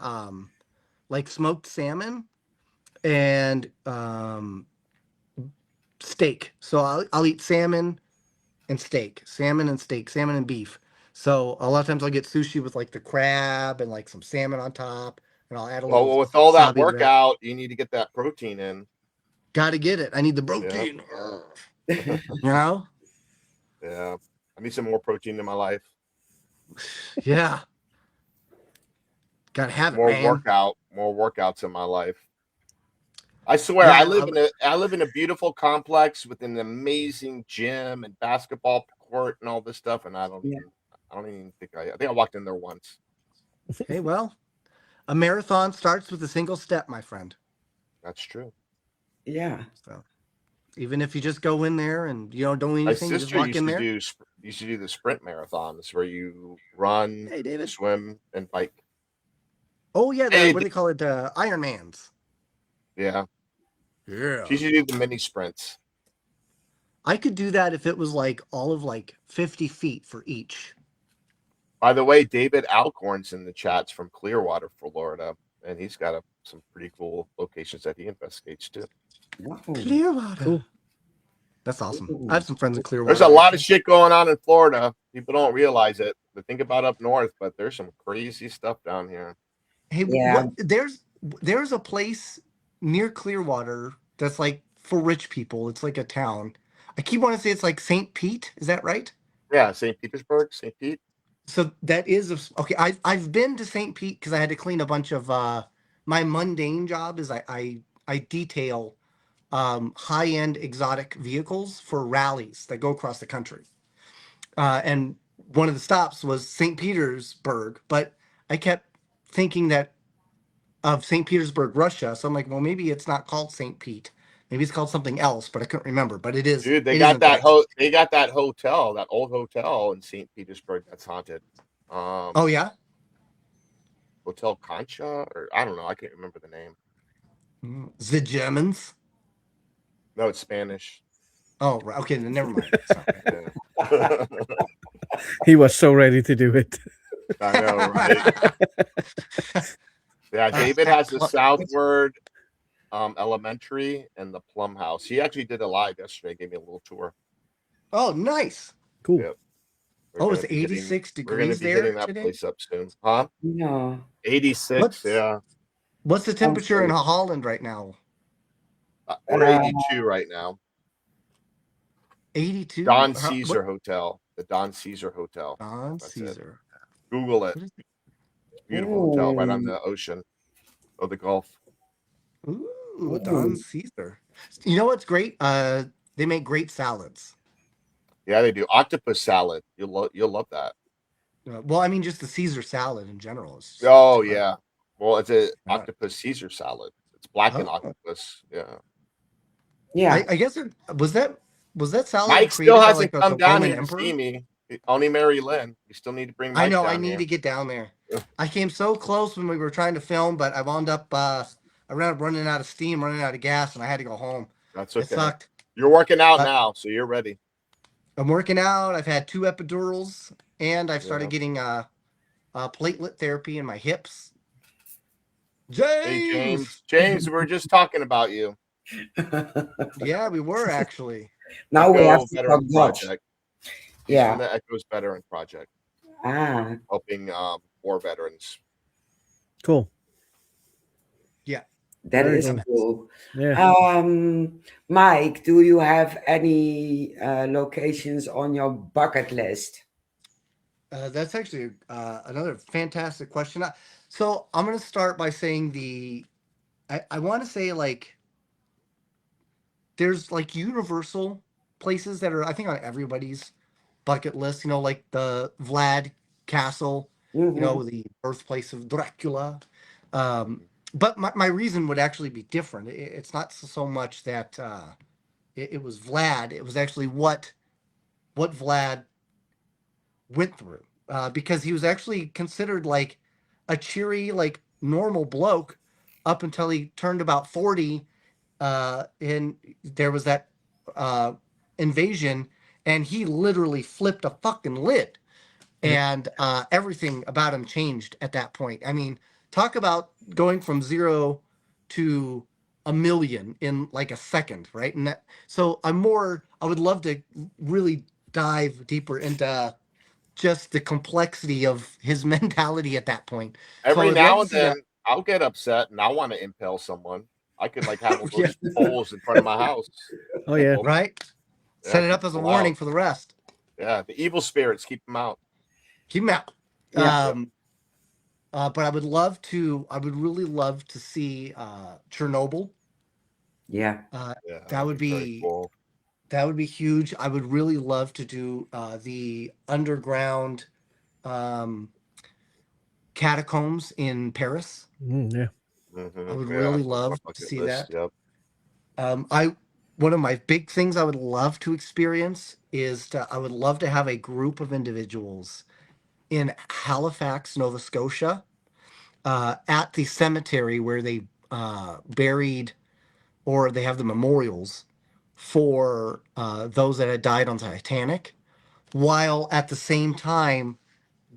like smoked salmon and steak. So I'll eat salmon and steak, salmon and beef. So a lot of times I'll get sushi with like the crab and like some salmon on top, and I'll add a little. Well, with all that wasabi wrap. workout, you need to get that protein in. Got to get it. I need the protein. You know? Yeah. I need some more protein in my life. Yeah. Got to have it, More man. more workouts in my life. I swear, Yeah, I live in a beautiful complex with an amazing gym and basketball court and all this stuff, and I don't even think I think I walked in there once. Hey, well, a marathon starts with a single step, my friend. That's true. Yeah. So even if you just go in there and don't do My anything, you just sister walk used in to there. do the sprint marathons where you run, Hey, David. swim, and bike. Oh yeah, Hey, what do they call it? Ironmans. Yeah. Yeah. She used to do the mini sprints. I could do that if it was like all of like 50 feet for each. By the way, David Alcorn's in the chats from Clearwater, Florida, and he's got some pretty cool locations that he investigates too. Wow. Clearwater. Cool. That's awesome. Ooh. I have some friends in Clearwater. There's a lot of shit going on in Florida. People don't realize it. They think about up north, but there's some crazy stuff down here. Hey, Yeah. there's a place near Clearwater that's like for rich people. It's like a town. I keep wanting to say it's like St. Pete. Is that right? Yeah, St. Petersburg, St. Pete. So that is okay. I've been to St. Pete because I had to clean a bunch of my mundane job is I detail high-end exotic vehicles for rallies that go across the country. And one of the stops was St. Petersburg, but I kept thinking that of St. Petersburg, Russia. So I'm like, well, maybe it's not called St. Pete. Maybe it's called something else, but I couldn't remember. But it is. Dude, It is in fact. they got that hotel, that old hotel in St. Petersburg that's haunted. Oh yeah. Hotel Concha, or I don't know, I can't remember the name. The Germans. No, it's Spanish. Oh, right. Okay, then never mind. It's not right. Yeah. He was so ready to do it. I know, right? Yeah, David has the Southward Elementary and the Plum House. He actually did a live yesterday, gave me a little tour. Oh, nice. Cool. Yep. Oh, it's 86 We're going to degrees be there hitting that today. place up soon. Huh? Yeah. 86, yeah. What's the temperature in Holland right now? We're 82 right now. 82. Don Caesar Hotel. The Don Caesar Hotel. Don That's Caesar. It. Google it. Beautiful hotel right on the ocean of the Gulf. Ooh, Don Caesar. You know what's great? They make great salads. Yeah, they do. Octopus salad. You'll love that. Well, I mean, just the Caesar salad in general. Oh yeah. Well, it's a octopus Caesar salad. It's blackened octopus. Yeah. Yeah. I guess was that salad Mike created still by, hasn't like, come the down Roman here to emperor? see me. Only Mary Lynn. You still need to bring Mike I know. down I need here. to get down there. I came so close when we were trying to film, but I wound up I ran up running out of steam, running out of gas, and I had to go home. That's okay. It sucked. You're working out now, so you're ready. I'm working out. I've had 2 epidurals, and I've started getting platelet therapy in my hips. James! Hey, James, we were just talking about you. Yeah, we were actually. Now we have to Veteran talk Dutch. Project. Yeah. From the Echoes Veteran Project. Ah. Helping war veterans. Cool. Yeah. That Very is cool. cool. Yeah. Mike, do you have any locations on your bucket list? That's actually another fantastic question. So I'm going to start by saying I want to say, like, there's like universal places that are, I think, on everybody's bucket list, like the Vlad Castle, Mhm. the birthplace of Dracula. But my reason would actually be different. It's not so much that it was Vlad. It was actually what Vlad went through, because he was actually considered like a cheery, like normal bloke up until he turned about 40, and there was that invasion, and he literally flipped a fucking lid, and everything about him changed at that point. I mean, talk about going from 0 to a million in like a second, right? And so I would love to really dive deeper into just the complexity of his mentality at that point. So I Every would love now to and see that. then, I'll get upset and I want to impale someone. I could like have one of Yeah. those poles in front of my house. Oh yeah. Right? Yeah, Set it keep up as a them warning out. for the rest. Yeah, the evil spirits, keep them out. Keep him out. Yeah. But I would really love to see Chernobyl. Yeah. Yeah, That would very be cool. huge. I would really love to do the underground catacombs in Paris. Yeah. I would Yeah, really that's on my love to bucket see list. that. Yep. One of my big things I would love to experience is I would love to have a group of individuals in Halifax, Nova Scotia, at the cemetery where they buried, or they have the memorials for those that had died on Titanic, while at the same time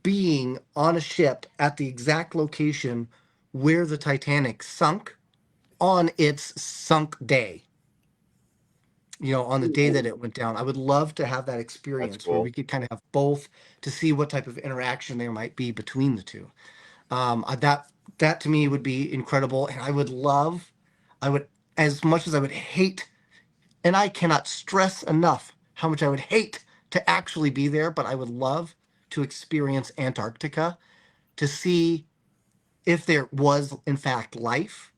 being on a ship at the exact location where the Titanic sunk on its sunk day. On the day that it went down. I would love to have that That's experience where cool. we could kind of have both to see what type of interaction there might be between the two. That to me would be incredible, and I would, as much as I would hate, and I cannot stress enough how much I would hate to actually be there, but I would love to experience Antarctica to see if there was in fact life,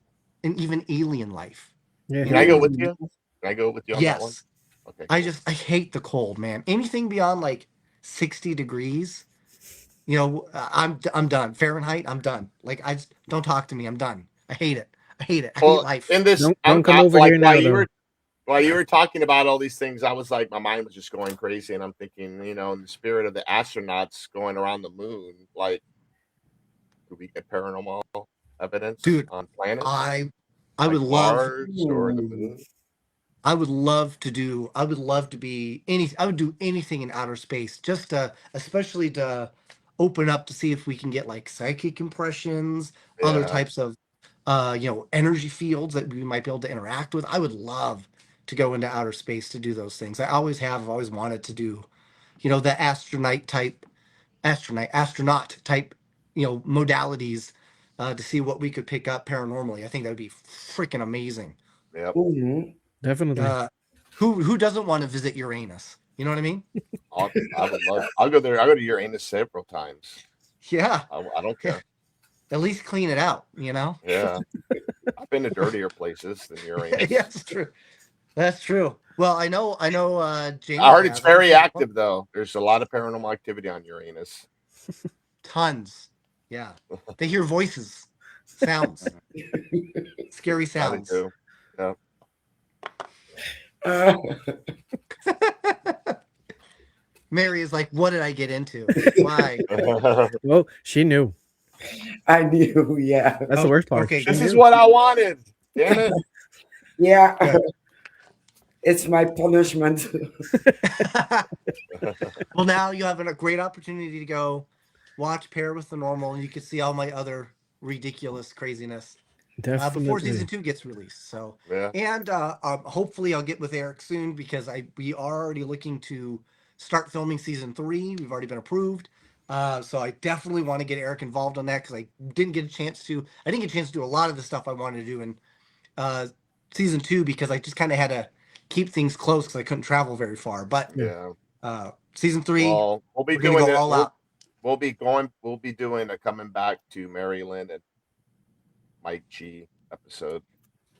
and even alien life Yeah, You Can I know, go with you? Can I go with you on that one? yes. Okay, cool. I hate the cold, man. Anything beyond like 60 degrees, you know, I'm done. Fahrenheit, I'm done. Like I just don't talk to me. I'm done. I hate it. I hate it. I hate Well, life. in this, don't come over like here now though. while you were talking about all these things, I was like, my mind was just going crazy, and I'm thinking, in the spirit of the astronauts going around the moon, like, do we get paranormal evidence Dude, on planets I I would like love Mars or the Hmm. moon? I would love to be I would do anything in outer space just to, especially to open up to see if we can get like psychic impressions, other Yeah, types of energy fields that we might be able to interact with. I would love to go into outer space to do those things. I always have, I've always wanted to do, the astronaut type, modalities, to see what we could pick up paranormally. I think that would be freaking amazing. yep. Mhm. Definitely. Uh, who doesn't want to visit Uranus? You know what I mean? I would love. I'll go there. I go to Uranus several times. Yeah. I don't care. At least clean it out, you know? Yeah, I've been to dirtier places than Yeah, Uranus. that's true. That's true. Well, I know I Jamie heard it's has. I think very she's active though. There's a lot of paranormal activity on Uranus. tons. Yeah. They hear voices, sounds, scary I do sounds. too. Yeah. Uh, Mary is like, what did I get into? Why? Well, she knew. I knew, yeah. That's the worst part. Okay, She This is knew. what I wanted. Damn it. Yeah, good. it's my punishment. Well, now you have a great opportunity to go watch Pair with the Normal, and you can see all my other ridiculous craziness before Definitely. season 2 gets released. So, Yeah. and hopefully I'll get with Eric soon because we are already looking to start filming season 3. We've already been approved. So I definitely want to get Eric involved on that because I didn't get a chance to. I didn't get a chance to do a lot of the stuff I wanted to do in uh, season 2 because I just kind of had to keep things close because I couldn't travel very far. But Yeah. Yeah. season 3, Well, we'll be we're gonna doing go it. all out. We'll be doing a coming back to Maryland and Mike G episode.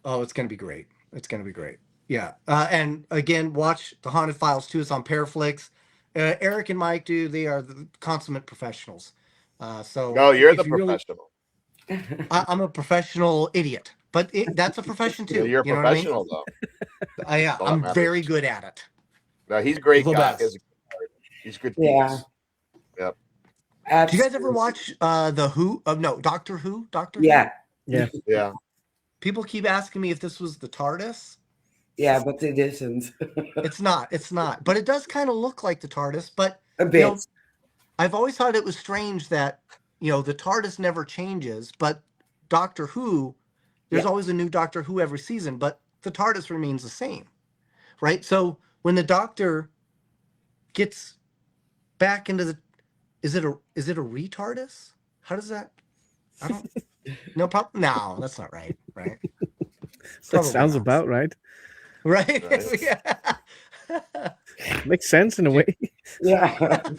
Oh, it's gonna be great. It's gonna be great. Yeah. And again, watch the Haunted Files too. It's on Paraflix. Eric and Mike, dude, they are the consummate professionals. So No, you're the if you really, professional. I'm a professional idiot, but that's a profession Yeah, too. you're a You know what I mean? professional though. Yeah, That's all that I'm matters. very good at it. No, he's a great The guy. best. He's good Yeah. geeks. Yep. Do you guys ever Absolutely. watch the Who? No, Doctor Who. Doctor Who. Yeah, Yeah. Yeah. People keep asking me if this was the TARDIS. yeah, but it isn't. It's not. It's not. But it does kind of look like the TARDIS. But A you bit. know, I've always thought it was strange that, the TARDIS never changes, but Doctor Who, there's Yeah. always a new Doctor Who every season, but the TARDIS remains the same, right? So when the Doctor gets back into the, is it a retardus? How does that? I don't. No, no, that's not right. Right? That Probably sounds not. about right. Right? Right. Yeah. Makes sense in a way. Yeah.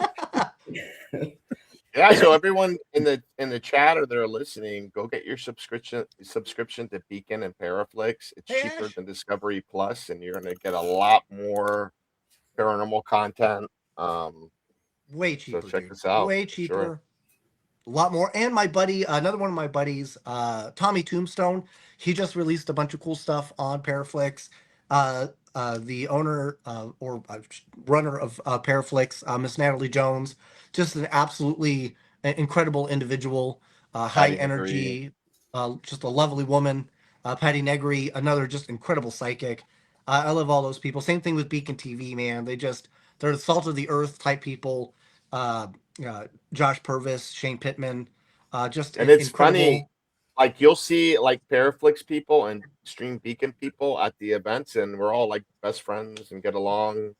Yeah, so everyone in the chat or they're listening, go get your subscription to Beacon and Paraflix. It's Hey, cheaper Ash. than Discovery Plus, and you're gonna get a lot more paranormal content. Way So cheaper, check dude. this out. Way for cheaper. Sure. A lot more. And my buddy, another one of my buddies, Tommy Tombstone, he just released a bunch of cool stuff on Paraflix. The owner or runner of Paraflix, Miss Natalie Jones, just an absolutely incredible individual, high Patty Negri. energy, just a lovely woman. Patty Negri, another just incredible psychic. I love all those people. Same thing with Beacon TV, man. They're the salt of the earth type people. Uh, Josh Purvis, Shane Pittman, just And it's funny, incredible. like you'll see like Paraflix people and Stream Beacon people at the events, and we're all like best friends and get along.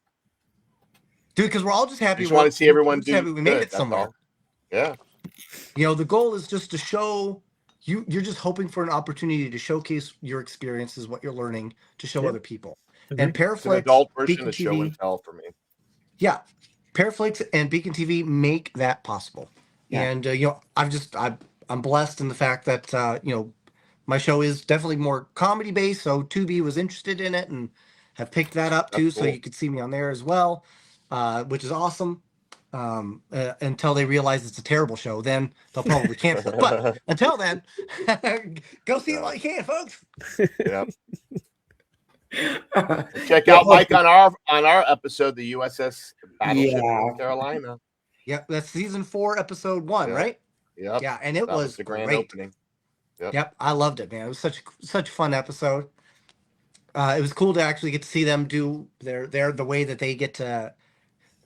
Dude, because we're all just happy. You just want to see we're everyone just happy do we made good. it That's somewhere. all. Yeah. The goal is just to show you. You're just hoping for an opportunity to showcase your experiences, what you're learning, to show Yep. other people. Agree. And It's an Paraflix, adult version Beacon of show and TV, tell for me. yeah, Paraflix and Beacon TV make that possible. Yeah. And I'm blessed in the fact that my show is definitely more comedy based, so Tubi was interested in it and have picked that up too. That's So cool. you could see me on there as well, which is awesome. Until they realize it's a terrible show, then they'll probably cancel it. But until then, go see it while you can, folks. Yep. Check out Mike on our episode, the USS Battleship Yeah. North Carolina. Yep, that's season 4, episode 1, Yep. right? Yep. Yeah, and it That was the grand great. opening. Yep. Yep, I loved it, man. It was such a fun episode. It was cool to actually get to see them do their the way that they get to.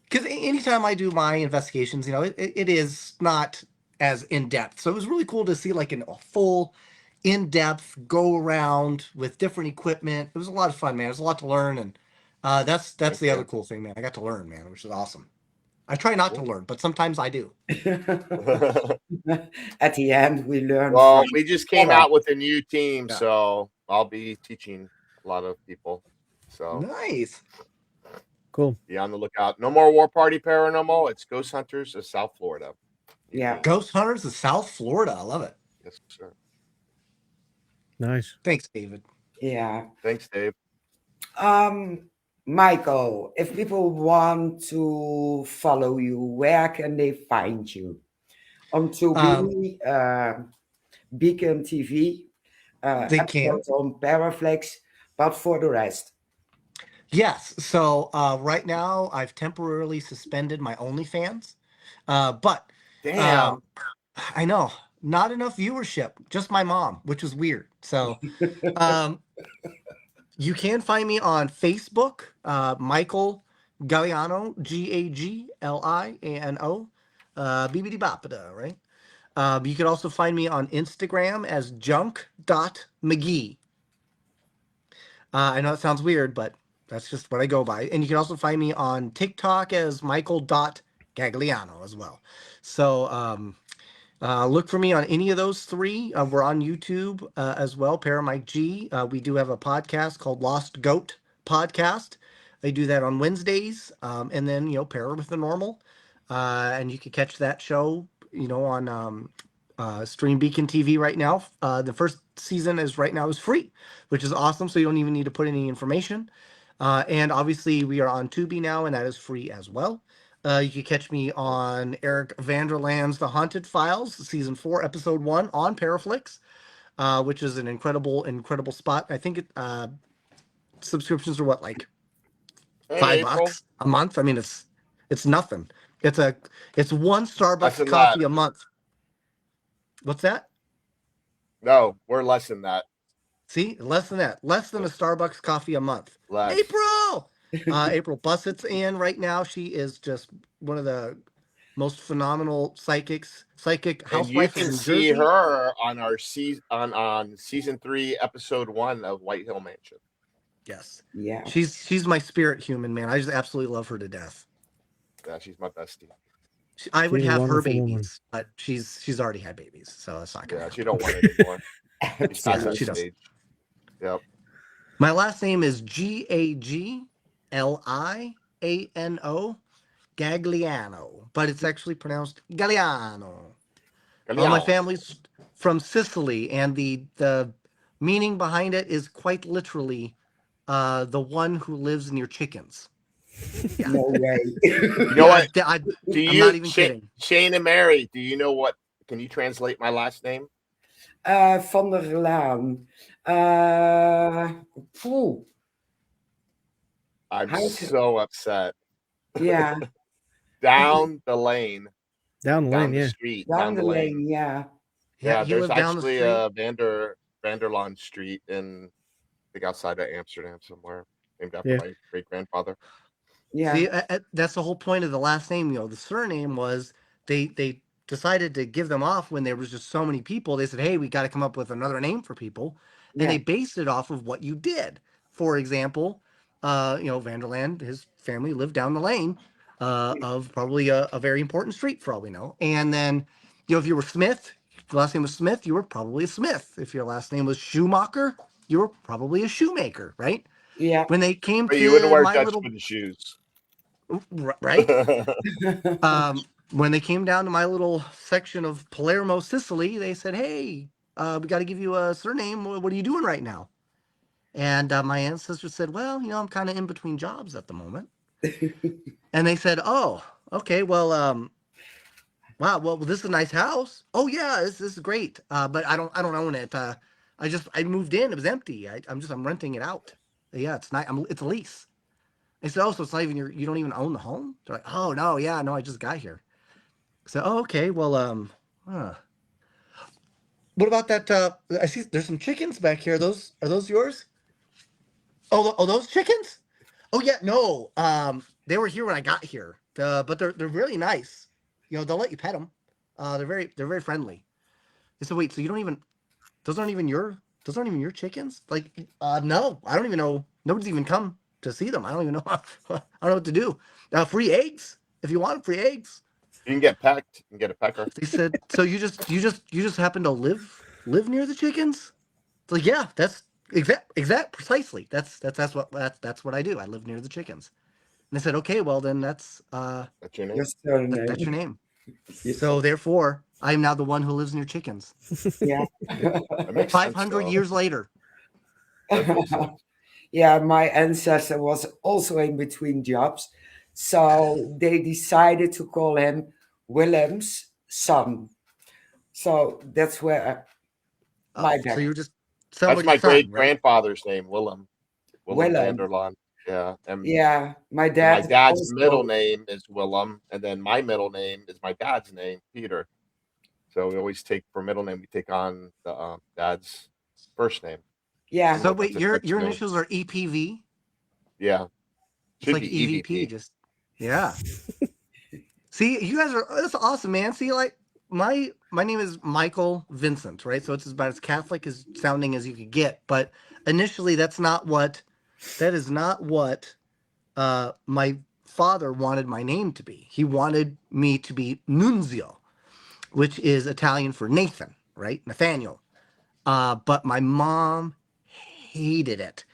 Because anytime I do my investigations, it is not as in depth. So it was really cool to see like a full in depth go around with different equipment. It was a lot of fun, man. There's a lot to learn, and that's the other cool thing, man. I got to learn, man, which is awesome. I try not to learn, but sometimes I do. At the end, we learn. Well, from we just came Sarah. out with a new team, Yeah. so I'll be teaching a lot of people. So Nice. Cool. be on the lookout. No more War Party Paranormal. It's Ghost Hunters of South Florida. Yeah. Ghost Hunters of South Florida. I love it. Yes, sir. Nice. Thanks, David. Yeah. Thanks, Dave. Michael, if people want to follow you, where can they find you? On Tubi, Beacon TV, They can. episodes on Paraflex, but for the rest. Yes. So right now, I've temporarily suspended my OnlyFans, but Damn. I know not enough viewership. Just my mom, which is weird. So you can find me on Facebook, Michael Galliano, Gagliano, BBD Boppada, right? You can also find me on Instagram as junk.mcgee. I know it sounds weird, but that's just what I go by. And you can also find me on TikTok as Michael.Gagliano as well. So look for me on any of those three. We're on YouTube as well, Paramike G. We do have a podcast called Lost Goat Podcast. They do that on Wednesdays. And then, Para with the Normal. And you can catch that show, on Stream Beacon TV right now. The first season is free, which is awesome. So you don't even need to put any information. And obviously we are on Tubi now, and that is free as well. You can catch me on Eric Vanderland's The Haunted Files, season 4, episode 1 on Paraflix, which is an incredible spot. I think subscriptions are like $5 a month. I mean, it's nothing. It's one Starbucks coffee a month. What's that? No, we're less than that. See, less than that. Less than a Starbucks coffee a month. Less. April! April Bussett's in right now. She is just one of the most phenomenal psychic And you housewives can in see Jersey. her on our on season 3, episode 1 of White Hill Mansion. Yes. Yeah. She's my spirit human, man. I just absolutely love her to death. Yeah, she's my bestie. I would She's a have her wonderful babies, woman. but she's already had babies, so that's not gonna Yeah, happen. she don't want it anymore. She's past that She doesn't. stage. Yep. My last name is Gagliano, Gagliano, but it's actually pronounced Galliano. All my family's from Sicily, and the meaning behind it is quite literally the one who lives near chickens. Yeah. No way. You know what? I'm I'm not even kidding. Shane and Mary, do you know what? Can you translate my last name? Van der Laan. Phew. I'm How to- so upset. Yeah. Down the lane. Down the Down lane, the yeah. street. Down the lane, yeah. Yeah, he there's lived down the actually street. a Vanderlaan Street in, I think, outside of Amsterdam somewhere, named after my great grandfather. Yeah. See, that's the whole point of the last name. The surname was they decided to give them off when there was just so many people. They said, "Hey, we got to come up with another name for people," and they based it off of what you did. For example, Vanderland, his family lived down the lane of probably a very important street for all we know. And then, if you were Smith, your last name was Smith, you were probably a Smith. If your last name was Schumacher, you were probably a shoemaker, right? Yeah. When they came But to you wouldn't wear my Dutch little wooden shoes. right. When they came down to my little section of Palermo, Sicily, they said, "Hey, we got to give you a surname. What are you doing right now? And my ancestor said, well, I'm kind of in between jobs at the moment. And they said, oh, okay, well, wow, well, this is a nice house. Oh yeah, this is great. But I don't own it. I moved in. It was empty. I'm renting it out. Yeah, it's not. It's a lease. I said, oh, so it's not even you don't even own the home? They're like, oh no, yeah, no, I just got here. I said, oh, okay, well, huh. What about that? I see there's some chickens back here. Are those yours? Oh, those chickens? Oh yeah, no. They were here when I got here. But they're really nice. They'll let you pet them. They're very friendly. I said, wait, so you don't even those aren't even your chickens? Like, no, I don't even know. Nobody's even come to see them. I don't even know. I don't know what to do. Free eggs if you want free eggs. You can get pecked. You can get a pecker. They said, so you just happen to live near the chickens? It's like, yeah, that's exact precisely. That's what I do. I live near the chickens. And they said, okay, well then that's That's your name. Your surname. that's your name. So therefore, I am now the one who lives near chickens. Yeah. That makes sense, 500 though. years later. That makes sense. Yeah, my ancestor was also in between jobs. So they decided to call him Willem's son. So that's where my So dad, you're just That's somebody's my son, great right? grandfather's name, Willem. Willem Willem. Vanderlaan. Yeah. And Yeah, my my dad dad's also, middle name is Willem, and then my middle name is my dad's name, Peter. So we always take for middle name. We take on the dad's first name. yeah, So That's wait, a your fixed name. initials are EPV? Yeah. It's Should like be EVP, EVP. just yeah. See, you guys are that's awesome, man. See, like my name is Michael Vincent, right? So it's about as Catholic as sounding as you could get. But initially, that is not what my father wanted my name to be. He wanted me to be Nunzio, which is Italian for Nathan, right? Nathaniel. But my mom hated it.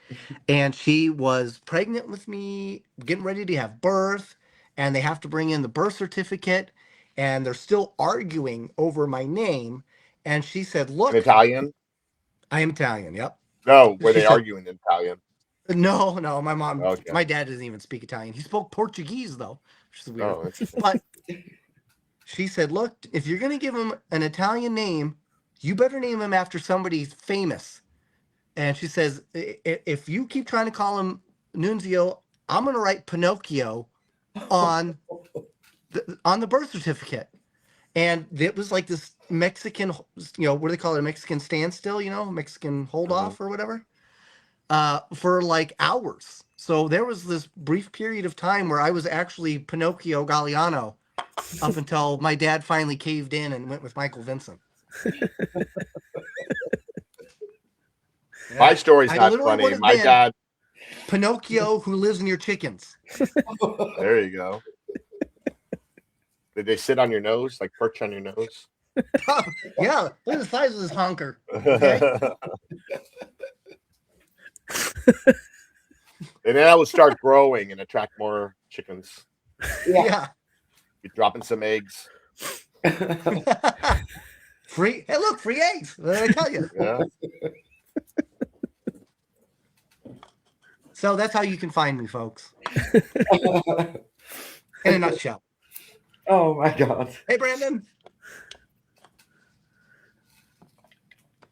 And she was pregnant with me, getting ready to have birth, and they have to bring in the birth certificate, and they're still arguing over my name. And she said, In look, Italian? I am Italian. Yep. No, were She they said, arguing in Italian? no, Okay. my dad doesn't even speak Italian. He spoke Portuguese, though, which is weird. Oh, interesting. But she said, look, if you're going to give him an Italian name, you better name him after somebody famous. And she says, if you keep trying to call him Nunzio, I'm going to write Pinocchio on the birth certificate. And it was like this Mexican, what do they call it? A Mexican standstill, Mexican hold off or whatever, for like hours. So there was this brief period of time where I was actually Pinocchio Galliano up until my dad finally caved in and went with Michael Vincent. My story's I not literally would funny. have My been dad. Pinocchio who lives near chickens. There you go. Did they sit on your nose, like perch on your nose? Yeah, look at the size of this honker. And then I would start growing and attract more chickens. Yeah. Be dropping some eggs. Free. Hey, look, free eggs. What did I tell you? Yeah. So that's how you can find me, folks. In a nutshell. oh my God. Hey, Brandon.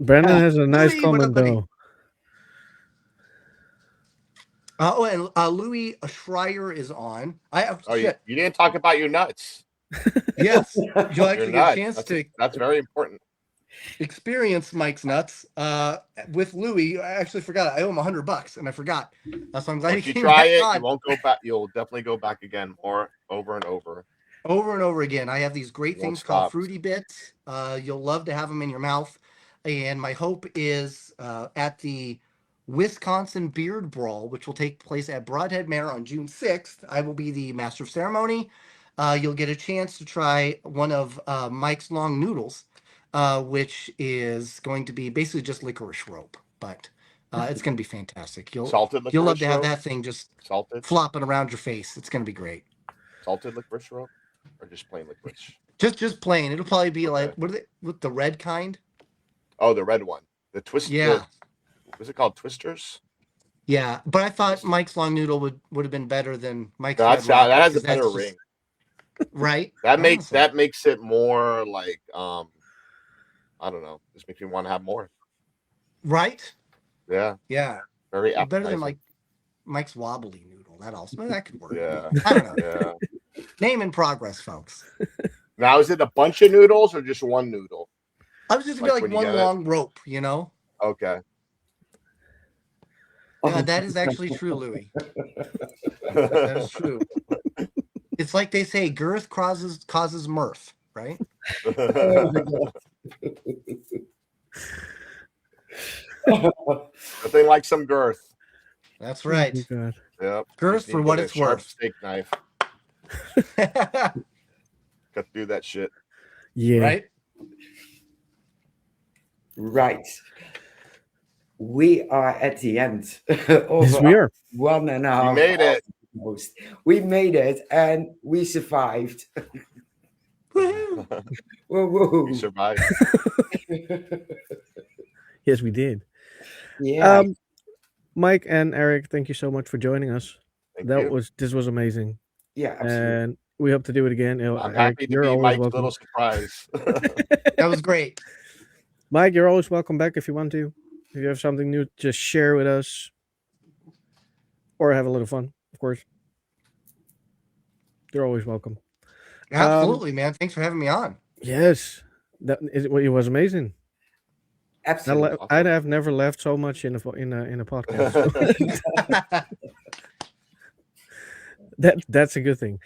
Brandon has a nice Louis, what comment up, buddy? though. And Louis Schreier is on. Oh, you Shit. didn't talk about your nuts. Yes. You'll Your actually get a nuts. chance to That's very important. experience Mike's nuts with Louis. I actually forgot. I owe him $100 and I forgot. So I'm glad Once he you came try back it, on. you won't go back. You'll definitely go back again, more over and over. Over and over again. I have these great You won't things called stop. Fruity Bits. You'll love to have them in your mouth. And my hope is at the Wisconsin Beard Brawl, which will take place at Broadhead Manor on June 6th, I will be the master of ceremony. You'll get a chance to try one of Mike's long noodles, which is going to be basically just licorice rope. But it's going to be fantastic. Salted licorice You'll love to have rope? that thing just Salted? flopping around your face. It's going to be great. Salted licorice rope? Or just plain licorice? Just plain. It'll probably be like Okay. what are they with the red kind? Oh, the red one. The twist. Yeah. Was it called Twisters? Yeah, but I thought Mike's long noodle would have been better than Mike's That's red how, rocket that has a because better that's ring. just right. That Honestly. makes it more like I don't know. Just makes me want to have more. Right. Yeah. Yeah, Very better than appetizing. like Mike's wobbly noodle. That could work. Yeah. I don't know. Yeah. Name in progress, folks. Now, is it a bunch of noodles or just one noodle? I was just gonna Like be when like you one get it? long rope, you know? Okay. Yeah, that is actually true, Louis. That is true. It's like they say, girth causes mirth, right? Nothing like some girth. That's Oh my right. God. Yep. Girth Just need for to what get a it's sharp worth. steak knife. Cut through that shit. Yeah. Right? Right. We are at the end of Yes, we are. 1.5 made it. hours. We made it and we survived. Woohoo! Woo-woo. You survived. Yes, we did. Yeah. Mike and Eric, thank you so much for joining us. Thank you. This was amazing, Yeah, absolutely. and we hope to do it again. I'm Eric, happy to you're be always Mike's welcome. little surprise. That was great. Mike, you're always welcome back if you want to. If you have something new, just share with us, or have a little fun, of course. You're always welcome. Absolutely, man. Thanks for having me on. Yes, it was amazing. Absolutely. I'd have never laughed so much in a podcast. That's a good thing.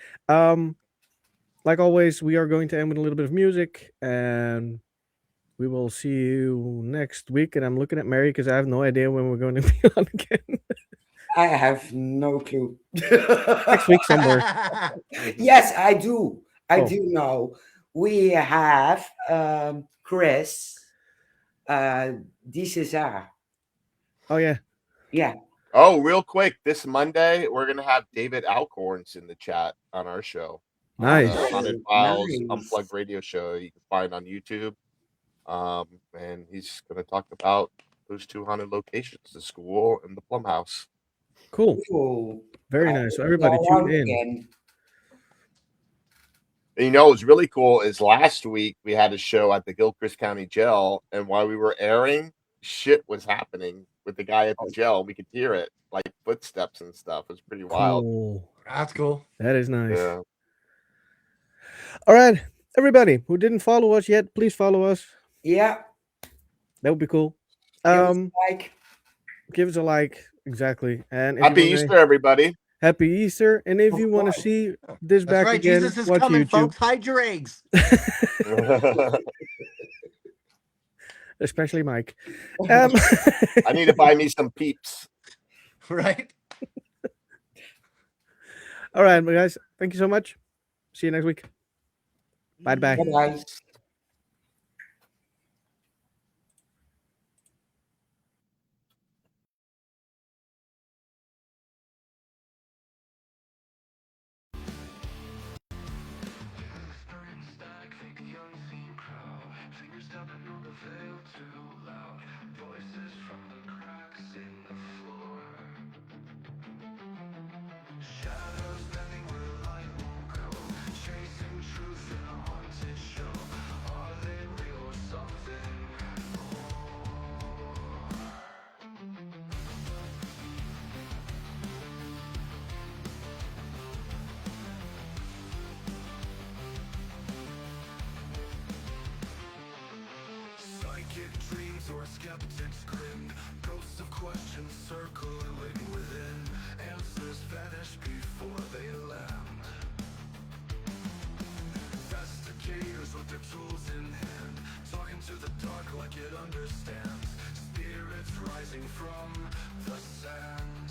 Like always, we are going to end with a little bit of music, and we will see you next week. And I'm looking at Mary because I have no idea when we're going to be on again. I have no clue. Next week somewhere. Yes, I do. I Oh. do know. We have Chris. This is Oh yeah. yeah. Oh, real quick. This Monday, we're going to have David Alcorns in the chat on our show. Nice. Haunted Files Nice. Unplugged radio show you can find on YouTube. And he's going to talk about those two haunted locations, the school and the Plum House. Cool. Cool. Very nice. So everybody Go tune on in. again. And you know what's really cool is last week we had a show at the Gilchrist County Jail, and while we were airing, shit was happening with the guy at the jail. We could hear it, like footsteps and stuff. It was pretty wild. Cool. That's cool. That is nice. Yeah. All right, everybody who didn't follow us yet, please follow us. Yeah. That would be cool. Give us a like. Give us a like, exactly. And if Happy you wanna- Easter, everybody. Happy Easter! And if Of you want to course. see this That's back right. again, Jesus is watch coming, YouTube. folks. Hide your eggs. Especially Mike. I need to buy me some peeps. Right? All right, guys. Thank you so much. See you next week. Bye bye. Bye-bye. Psychic dreams or skeptics grin. Ghosts of questions circling within. Answers vanish before they land. Investigators with their tools in hand, talking to the dark like it understands. Spirits rising from the sand.